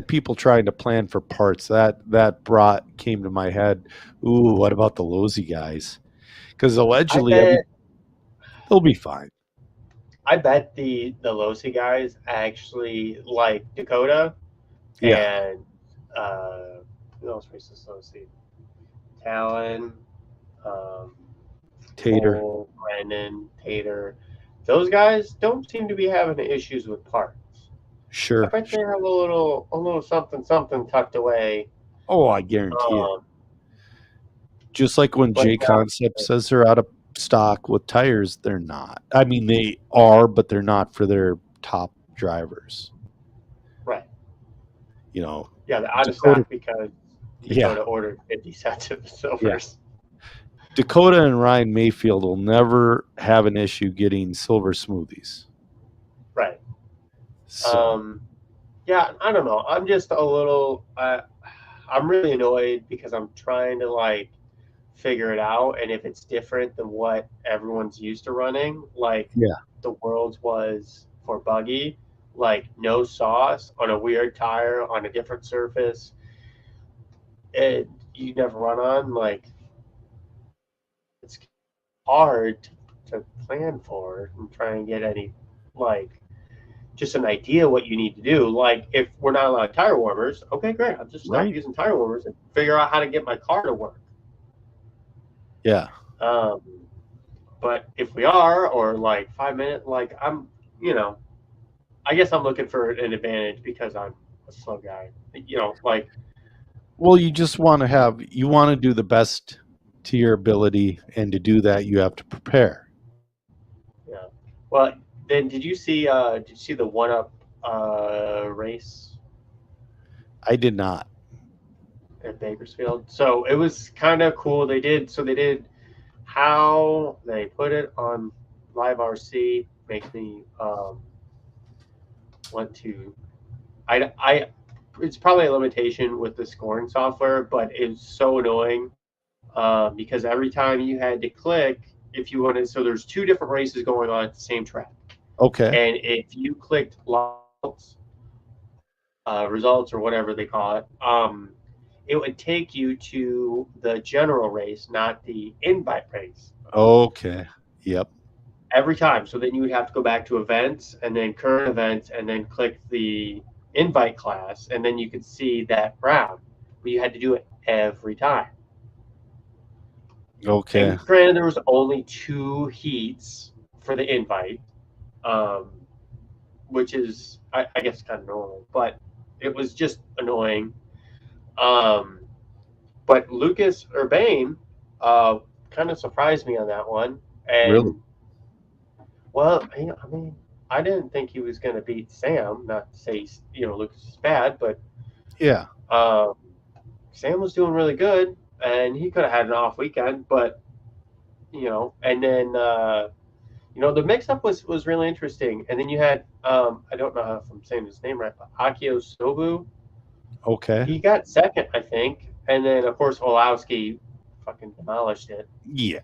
people trying to plan for parts, that came to my head. Ooh, what about the Losi guys? Because allegedly they'll be fine. I bet the Losi guys actually like Dakota and who else races Losi? Talon, Tater, Cole, Brennan, Tater. Those guys don't seem to be having issues with parts. Sure. I bet they have a little something tucked away. Oh, I guarantee it. Just like when J Concept says they're out of stock with tires, they're not. I mean, they are, but they're not for their top drivers. Right. Yeah, they're out of stock because Dakota ordered 50 sets of silvers. Yeah. Dakota and Ryan Mayfield will never have an issue getting silver smoothies. Right. So. Yeah, I don't know. I'm just a little. I'm really annoyed because I'm trying to figure it out, and if it's different than what everyone's used to running, like Yeah. the Worlds was for buggy, like no sauce on a weird tire on a different surface, and you never run on, like it's hard to plan for and try and get any like just an idea what you need to do. Like if we're not allowed tire warmers, okay, great. I'll just stop Right. using tire warmers and figure out how to get my car to work. Yeah. But if we are, or like 5 minutes, like I'm, I guess I'm looking for an advantage because I'm a slow guy. Like Well, you just want to do the best to your ability, and to do that, you have to prepare. yeah. Well, then did you see the 1-Up race I did not. at Bakersfield? So it was kind of cool. They did how they put it on Live RC makes me want to. I it's probably a limitation with the scoring software, but it's so annoying because every time you had to click, if you wanted, so there's 2 different races going on at the same track, Okay. and if you clicked results or whatever they call it, it would take you to the general race, not the invite race. Okay. Yep. Every time. So then you would have to go back to events and then current events and then click the invite class, and then you could see that round. But you had to do it every time. Okay. And granted, there was only 2 heats for the invite, which is, I guess, kind of normal, but it was just annoying. But Lucas Urbane kind of surprised me on that one. And, Really? well, I mean, I didn't think he was going to beat Sam. Not to say Lucas is bad, but Yeah. Sam was doing really good, and he could have had an off weekend. But and then the mix-up was really interesting. And then you had I don't know if I'm saying his name right, but Akio Sobu. Okay. He got second, I think, and then of course Olowski fucking demolished it. Yeah.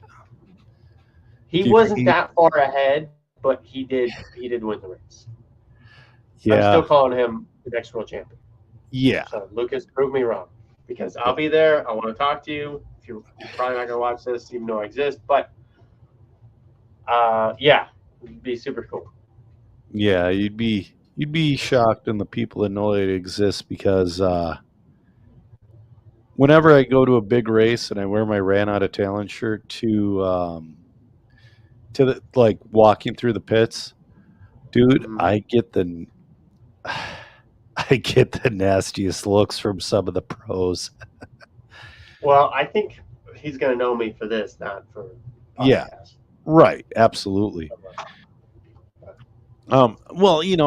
He wasn't that far ahead, but he did win the race. I'm Yeah. still calling him the next world champion. Yeah. So Lucas, prove me wrong, because I'll be there. I want to talk to you. You're probably not gonna watch this, even though I exist, but yeah, it'd be super cool. Yeah. You'd be shocked in the people that know it exists, because whenever I go to a big race and I wear my Ran Out of Talent shirt to the, like, walking through the pits, dude, Mhm. I get the nastiest looks from some of the pros. Well, I think he's gonna know me for this, not for podcast. Yeah. Right. Absolutely. Well,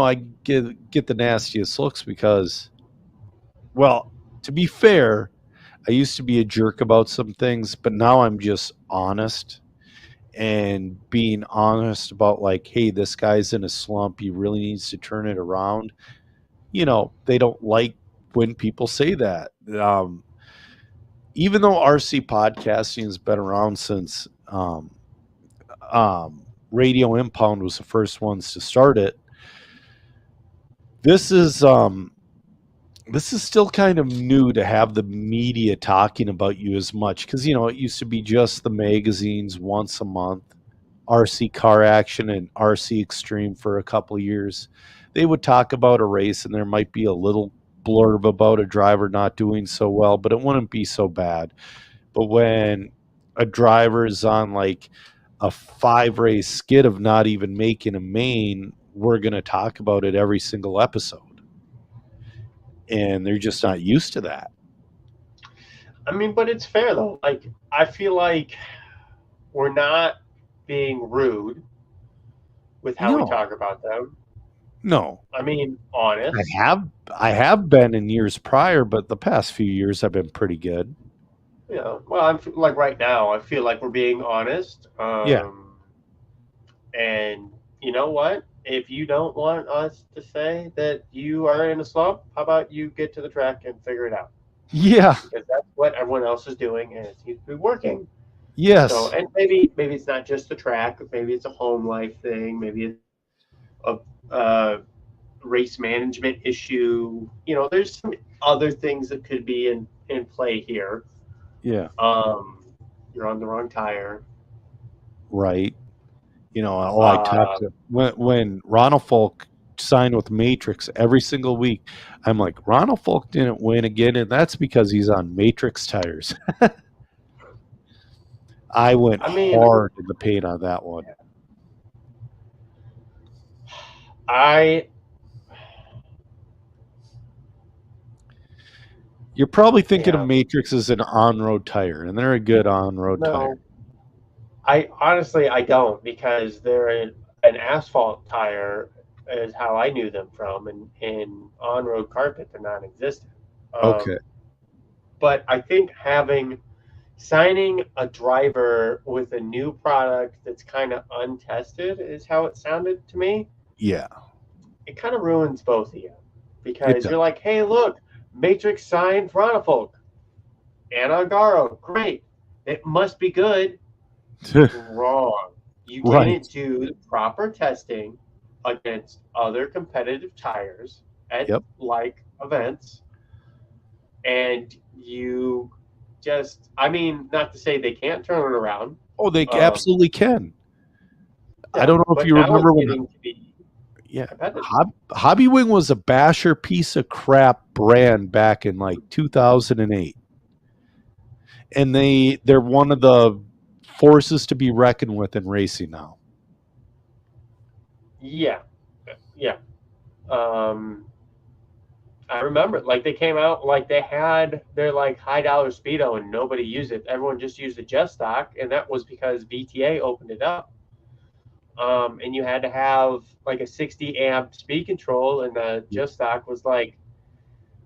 I get the nastiest looks because, well, to be fair, I used to be a jerk about some things, but now I'm just honest, and being honest about, like, hey, this guy's in a slump. He really needs to turn it around. They don't like when people say that. Even though RC podcasting has been around since Radio Impound was the first ones to start it, this is still kind of new to have the media talking about you as much, because it used to be just the magazines once a month, RC Car Action and RC Extreme for a couple of years. They would talk about a race and there might be a little blurb about a driver not doing so well, but it wouldn't be so bad. But when a driver is on like a 5-race skid of not even making a main, we're going to talk about it every single episode. And they're just not used to that. I mean, but it's fair though. Like, I feel like we're not being rude with how we talk about them. No. I mean, honest. I have been in years prior, but the past few years have been pretty good. Yeah. Well, I'm like right now, I feel like we're being honest. Yeah. And you know what? If you don't want us to say that you are in a slump, how about you get to the track and figure it out? Yeah. because that's what everyone else is doing, and it seems to be working. Yes. So, and maybe it's not just the track, maybe it's a home life thing, maybe it's a race management issue. There's some other things that could be in play here. Yeah. You're on the wrong tire. Right. I talked to when Ronald Folk signed with Matrix every single week. I'm like, Ronald Folk didn't win again, and that's because he's on Matrix tires. I went hard in the paint on that one. You're probably thinking of Matrix as an on-road tire, and they're a good on-road tire. I honestly don't, because they're an asphalt tire is how I knew them from, and in on-road carpet they're non-existent. Okay. But I think signing a driver with a new product that's kind of untested is how it sounded to me. Yeah. It kind of ruins both of you, because you're like, hey, look, Matrix signed Ronald Folk. Anna Agaro, great. It must be good. Wrong. You didn't do the proper testing against other competitive tires at like events, and you just, not to say they can't turn it around. Oh, they absolutely can. I don't know if you remember when. Yeah, Hobbywing was a basher piece of crap brand back in like 2008, and they're one of the forces to be reckoned with in racing now. Yeah. I remember, like, they came out, like, they had their like high dollar Speedo and nobody used it. Everyone just used the Just Stock, and that was because VTA opened it up. And you had to have like a 60 amp speed control, and the Just Stock was like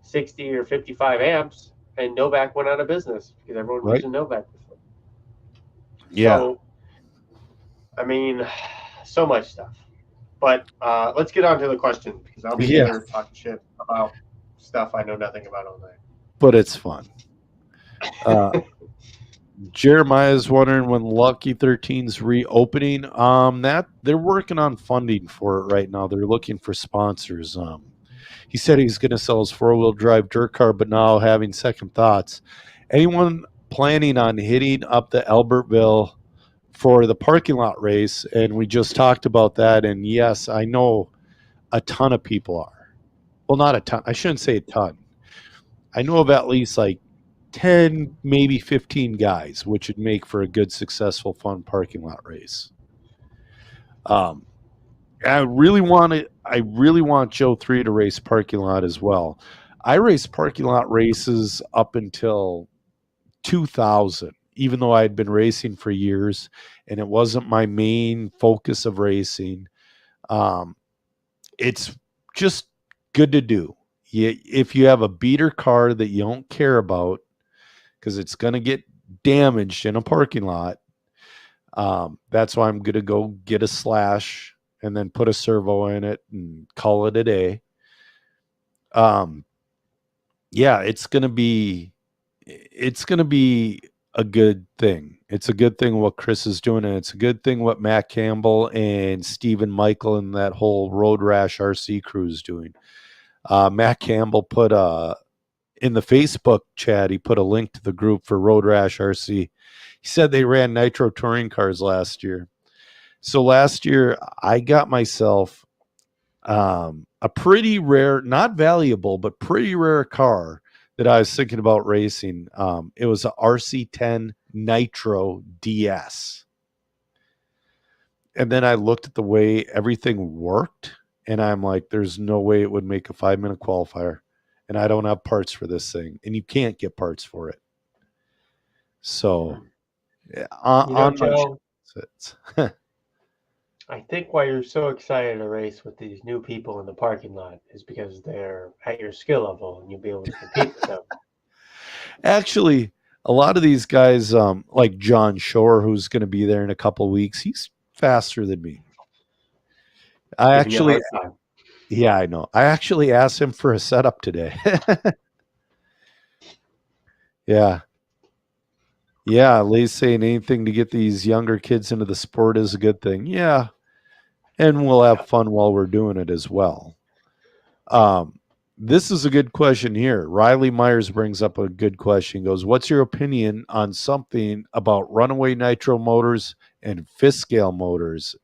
60 or 55 amps, and Novak went out of business because everyone was using Novak before. Yeah. So, so much stuff. But let's get on to the question, because I'll be here talking shit about stuff I know nothing about all night. But it's fun. Jeremiah's wondering when Lucky 13's reopening. That they're working on funding for it right now. They're looking for sponsors. He said he's going to sell his 4-wheel drive dirt car, but now having second thoughts. Anyone planning on hitting up the Albertville for the parking lot race? And we just talked about that. And yes, I know a ton of people are. Well, not a ton. I shouldn't say a ton. I know of at least like 10, maybe 15 guys, which would make for a good, successful, fun parking lot race. I really want Joe 3 to race parking lot as well. I raced parking lot races up until 2000, even though I had been racing for years, and it wasn't my main focus of racing. It's just good to do. If you have a beater car that you don't care about, because it's going to get damaged in a parking lot, that's why I'm going to go get a Slash and then put a servo in it and call it a day. It's going to be a good thing. It's a good thing what Chris is doing, and it's a good thing what Matt Campbell and Stephen Michael and that whole Road Rash RC crew is doing. Matt Campbell put in the Facebook chat, he put a link to the group for Road Rash RC. He said they ran nitro touring cars last year. So last year I got myself a pretty rare, not valuable, but pretty rare car that I was thinking about racing. It was a RC10 Nitro DS. And then I looked at the way everything worked, and I'm like, there's no way it would make a 5-minute qualifier. And I don't have parts for this thing, and you can't get parts for it. So, Joe, I think why you're so excited to race with these new people in the parking lot is because they're at your skill level and you'll be able to compete with them. Actually, a lot of these guys, like John Shore, who's going to be there in a couple of weeks, he's faster than me. Yeah, I know. I actually asked him for a setup today. Yeah. Yeah. Lee's saying anything to get these younger kids into the sport is a good thing. Yeah. And we'll have fun while we're doing it as well. This is a good question here. Riley Myers brings up a good question. He goes, what's your opinion on something about runaway nitro motors and fifth scale motors?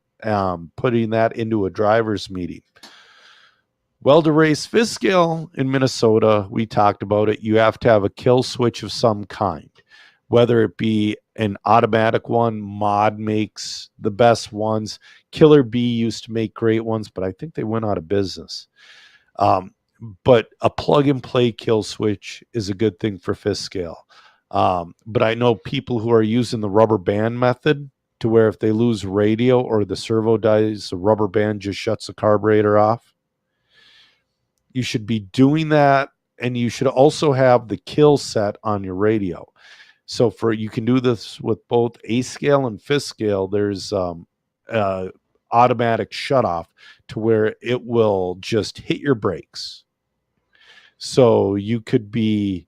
Putting that into a driver's meeting. Well, to race fifth scale in Minnesota, we talked about it. You have to have a kill switch of some kind, whether it be an automatic one. Mod makes the best ones. Killer Bee used to make great ones, but I think they went out of business. But a plug and play kill switch is a good thing for fifth scale. But I know people who are using the rubber band method, to where if they lose radio or the servo dies, the rubber band just shuts the carburetor off. You should be doing that, and you should also have the kill set on your radio. So you can do this with both A scale and fifth scale. There's automatic shutoff to where it will just hit your brakes. So you could be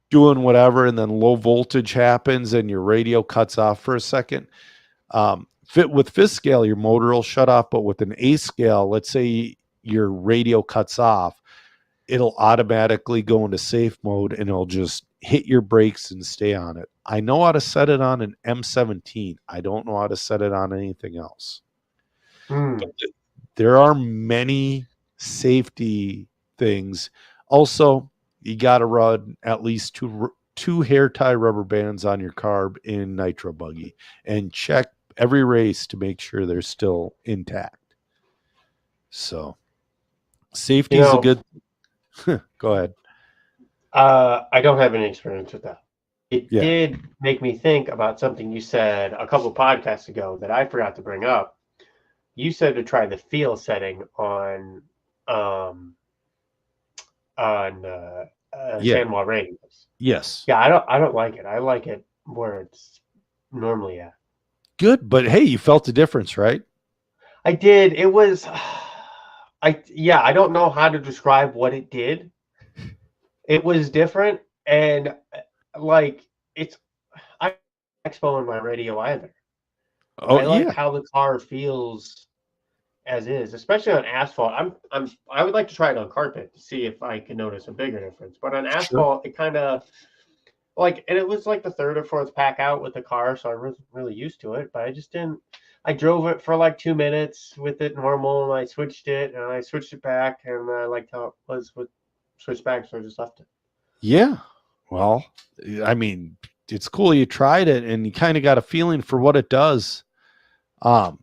doing whatever, and then low voltage happens and your radio cuts off for a second. With fifth scale, your motor will shut off, but with an A scale, let's say your radio cuts off, it'll automatically go into safe mode and it'll just hit your brakes and stay on it. I know how to set it on an M17. I don't know how to set it on anything else. But there are many safety things. Also, you got to run at least two hair tie rubber bands on your carb in Nitro Buggy, and check every race to make sure they're still intact. So safety is a good. Go ahead. I don't have any experience with that. It did make me think about something you said a couple podcasts ago that I forgot to bring up. You said to try the feel setting on Sanwa radios. Yes. Yeah, I don't like it. I like it where it's normally at. Good, but hey, you felt the difference, right? I did. It was I don't know how to describe what it did. It was different, and like I don't expo in my radio either. I like how the car feels as is, especially on asphalt. I would like to try it on carpet to see if I can notice a bigger difference. But on asphalt, it kind of and it was like the third or fourth pack out with the car, so I was really used to it. But I just didn't. I drove it for like 2 minutes with it normal, and I switched it, and I switched it back, and I liked how it was with switch back, so I just left it. Yeah. Well, I mean, it's cool you tried it, and you kind of got a feeling for what it does. Yeah,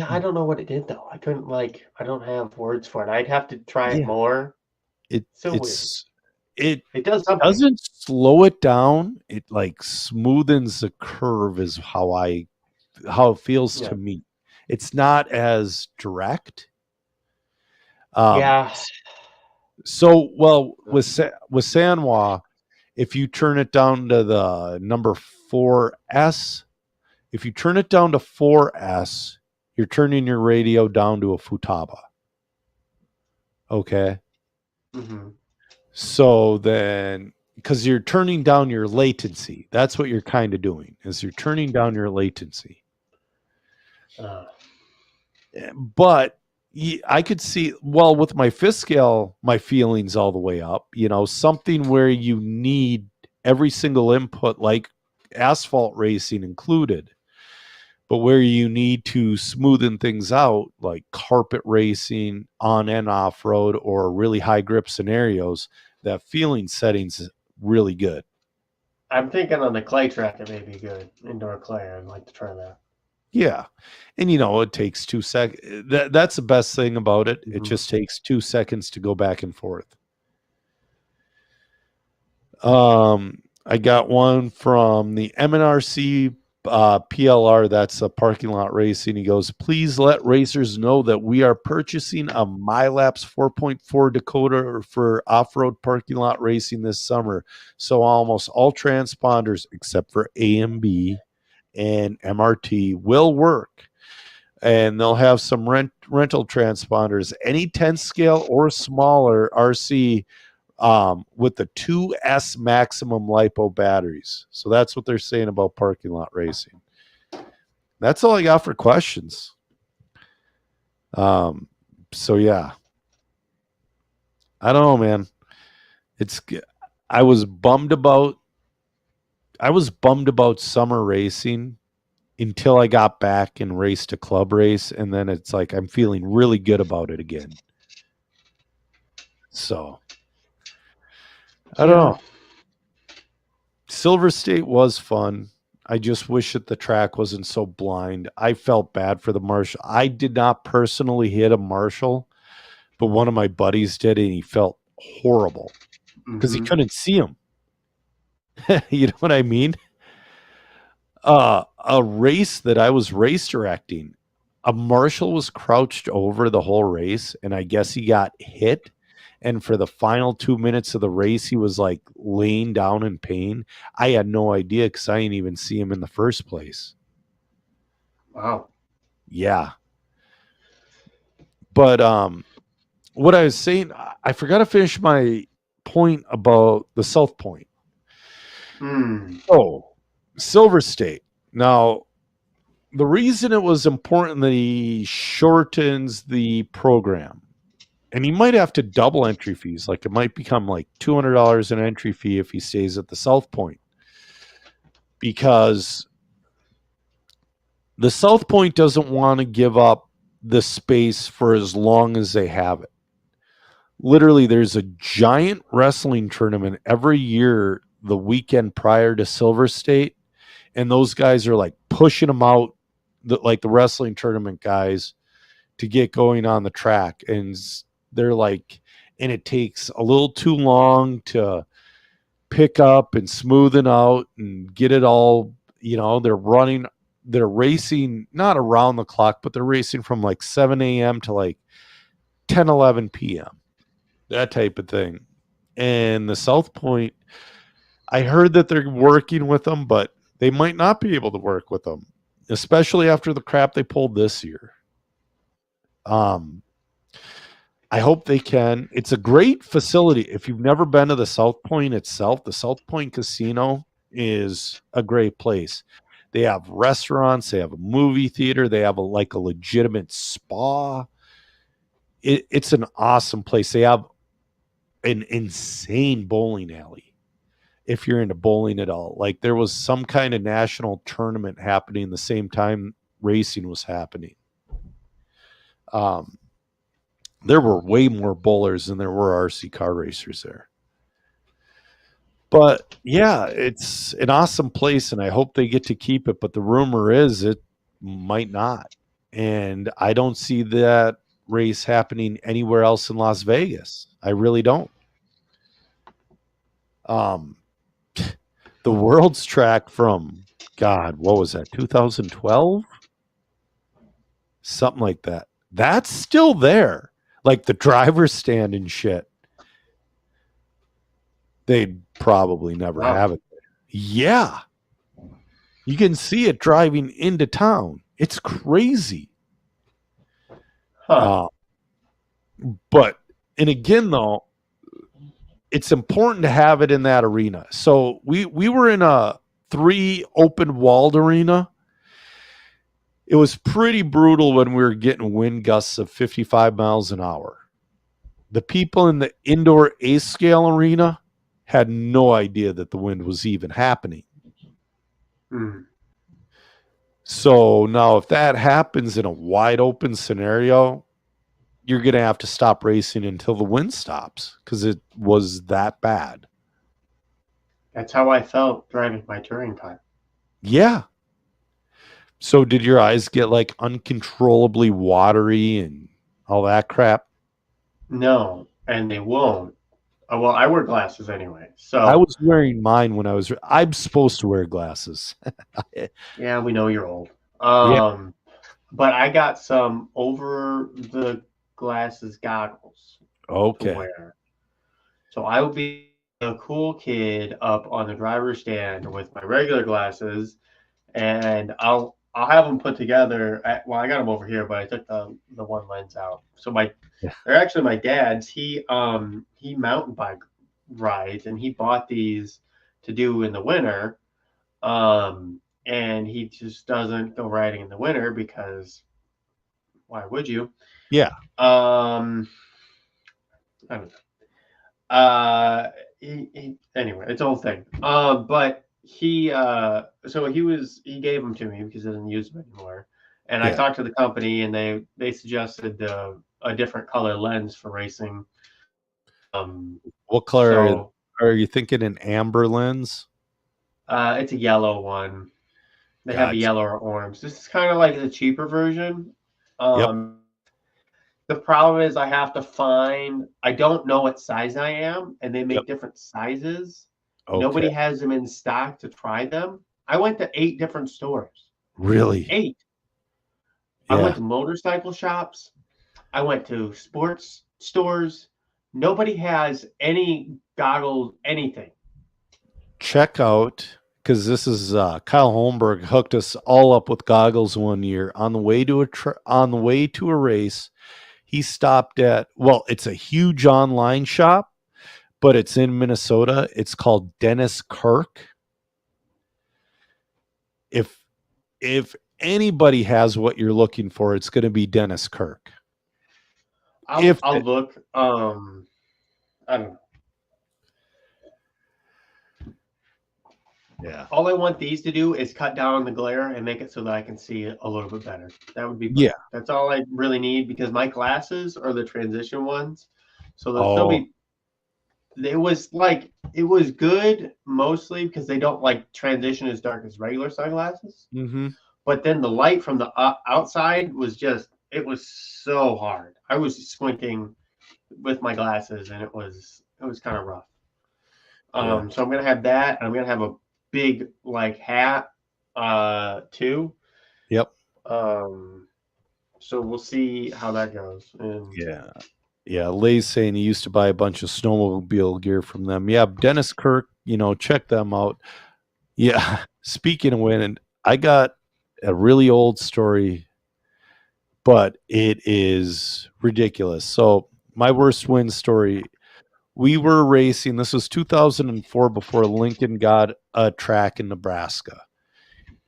I don't know what it did though. I couldn't I don't have words for it. I'd have to try it more. It does something. Doesn't slow it down. It like smoothens the curve is how it feels to me. It's not as direct. So with Sanwa, if you turn it down to the number 4S, if you turn it down to 4S, you're turning your radio down to a Futaba. Okay. Mm-hmm. So then, because you're turning down your latency, that's what you're kind of doing, is you're turning down your latency. But I could see, with my fifth scale, my feelings all the way up, something where you need every single input, like asphalt racing included, but where you need to smoothen things out, like carpet racing on and off road or really high grip scenarios, that feeling setting's really good. I'm thinking on the clay track, it may be good. Indoor clay. I'd like to try that. Yeah. And it takes 2 seconds. That's the best thing about it. Mm-hmm. It just takes 2 seconds to go back and forth. I got one from the MNRC PLR, that's a parking lot racing. He goes, please let racers know that we are purchasing a MyLapse 4.4 decoder for off-road parking lot racing this summer. So almost all transponders except for AMB and MRT will work. And they'll have some rental transponders. Any 10 scale or smaller RC with the 2S maximum lipo batteries. So that's what they're saying about parking lot racing. That's all I got for questions. So yeah, I don't know, man. I was bummed about summer racing until I got back and raced a club race, and then it's like I'm feeling really good about it again. So I don't know. Silver State was fun. I just wish that the track wasn't so blind. I felt bad for the marshal. I did not personally hit a marshal, but one of my buddies did, and he felt horrible because he couldn't see him. You know what I mean? A race that I was race directing, a marshal was crouched over the whole race, and I guess he got hit. And for the final 2 minutes of the race, he was like laying down in pain. I had no idea because I didn't even see him in the first place. Wow. Yeah. But what I was saying, I forgot to finish my point about the South Point. Oh, Silver State. Now, the reason it was important that he shortens the program, and he might have to double entry fees. Like it might become like $200 an entry fee if he stays at the South Point, because the South Point doesn't want to give up the space for as long as they have it. Literally, there's a giant wrestling tournament every year the weekend prior to Silver State, and those guys are like pushing them out, like the wrestling tournament guys, to get going on the track. And they're like, and it takes a little too long to pick up and smoothen out and get it all, they're racing not around the clock, but they're racing from like 7 a.m. to like 10, 11 p.m. That type of thing. And the South Point, I heard that they're working with them, but they might not be able to work with them, especially after the crap they pulled this year. I hope they can. It's a great facility. If you've never been to the South Point itself, the South Point Casino is a great place. They have restaurants. They have a movie theater. They have a legitimate spa. It's an awesome place. They have an insane bowling alley. If you're into bowling at all, like there was some kind of national tournament happening the same time racing was happening. There were way more bowlers than there were RC car racers there. But yeah, it's an awesome place, and I hope they get to keep it. But the rumor is it might not. And I don't see that race happening anywhere else in Las Vegas. I really don't. The World's Track from, God, what was that, 2012? Something like that. That's still there. Like the driver's stand and shit. They'd probably never have it there. Yeah. You can see it driving into town. It's crazy. Huh. But, and again, though, it's important to have it in that arena. So we were in a 3 open walled arena. It was pretty brutal when we were getting wind gusts of 55 miles an hour. The people in the indoor ace scale arena had no idea that the wind was even happening. So now if that happens in a wide open scenario, you're going to have to stop racing until the wind stops because it was that bad. That's how I felt driving my touring car. Yeah. So did your eyes get like uncontrollably watery and all that crap? No, and they won't. Well, I wear glasses anyway. So I was wearing mine when I'm supposed to wear glasses. Yeah, we know you're old. Yeah. But I got some over the glasses goggles to Okay. wear. So I will be a cool kid up on the driver's stand with my regular glasses, and I'll have them put together. I got them over here, but I took the one lens out. So they're actually my dad's. He mountain rides, and he bought these to do in the winter. And he just doesn't go riding in the winter because why would you? Yeah. I don't know. Anyway, it's a whole thing. But he gave them to me because he doesn't use them anymore. And I Yeah. talked to the company, and they suggested a different color lens for racing. What color So are you thinking? An amber lens? it's a yellow one. They have a Gotcha. yellow or orange. This is kind of like the cheaper version. Yep. The problem is I don't know what size I am, and they make Yep. different sizes. Okay. Nobody has them in stock to try them. I went to 8 different stores. Really? 8. Yeah. I went to motorcycle shops. I went to sports stores. Nobody has any goggles, anything. Check out, because this is Kyle Holmberg hooked us all up with goggles one year on the way to a race. He stopped at, well, it's a huge online shop, but it's in Minnesota. It's called Dennis Kirk. If anybody has what you're looking for, it's going to be Dennis Kirk. I'll look. I don't know. Yeah. All I want these to do is cut down on the glare and make it so that I can see a little bit better. That would be perfect. Yeah. That's all I really need because my glasses are the transition ones. So they'll still be. It was good mostly because they don't like transition as dark as regular sunglasses. Mm-hmm. But then the light from the outside was so hard. I was squinting with my glasses and it was kind of rough. Yeah. So I'm gonna have that. And I'm gonna have a big hat too. Yep. So we'll see how that goes. And yeah. Lay's saying he used to buy a bunch of snowmobile gear from them. Yeah, Dennis Kirk, check them out. Yeah. Speaking of winning, I got a really old story, but it is ridiculous. So my worst win story, we were racing. This was 2004 before Lincoln got a track in Nebraska.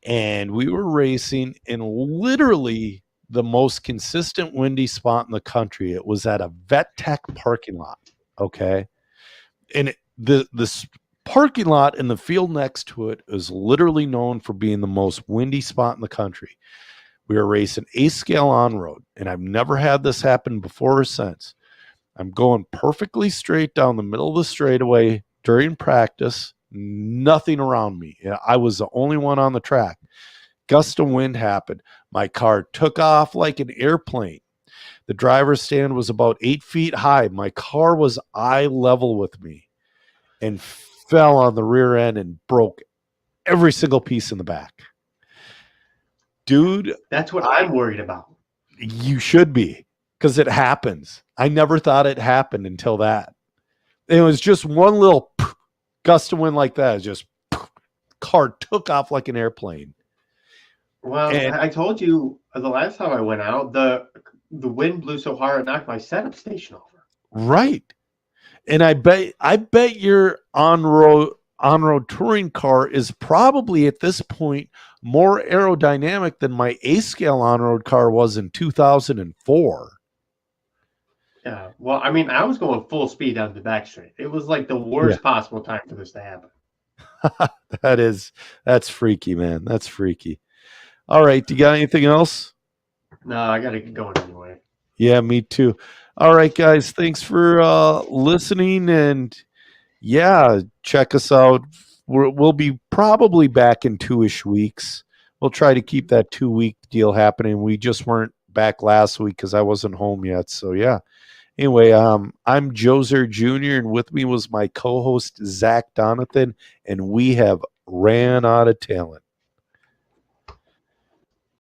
And we were racing in literally the most consistent windy spot in the country. It was at a Vet Tech parking lot. Okay. And the parking lot and the field next to it is literally known for being the most windy spot in the country. We were racing A-scale on-road, and I've never had this happen before or since. I'm going perfectly straight down the middle of the straightaway during practice, nothing around me. I was the only one on the track. Gust of wind happened. My car took off like an airplane. The driver's stand was about 8 feet high. My car was eye level with me and fell on the rear end and broke every single piece in the back. Dude. That's what I'm worried about. You should be, because it happens. I never thought it happened until that. It was just one little gust of wind like that. It just car took off like an airplane. Well, I told you the last time I went out, the wind blew so hard it knocked my setup station over. Right. And I bet your on-road touring car is probably at this point more aerodynamic than my A-scale on-road car was in 2004. Yeah. Well, I mean, I was going full speed down the back straight. It was like the worst possible time for this to happen. That's freaky, man. That's freaky. All right. Do you got anything else? No, I got to get going anyway. Yeah, me too. All right, guys. Thanks for listening. And yeah, check us out. We'll be probably back in 2-ish weeks. We'll try to keep that 2-week deal happening. We just weren't back last week because I wasn't home yet. So yeah. Anyway, I'm Joser Jr. and with me was my co-host Zach Donathan, and we have ran out of talent.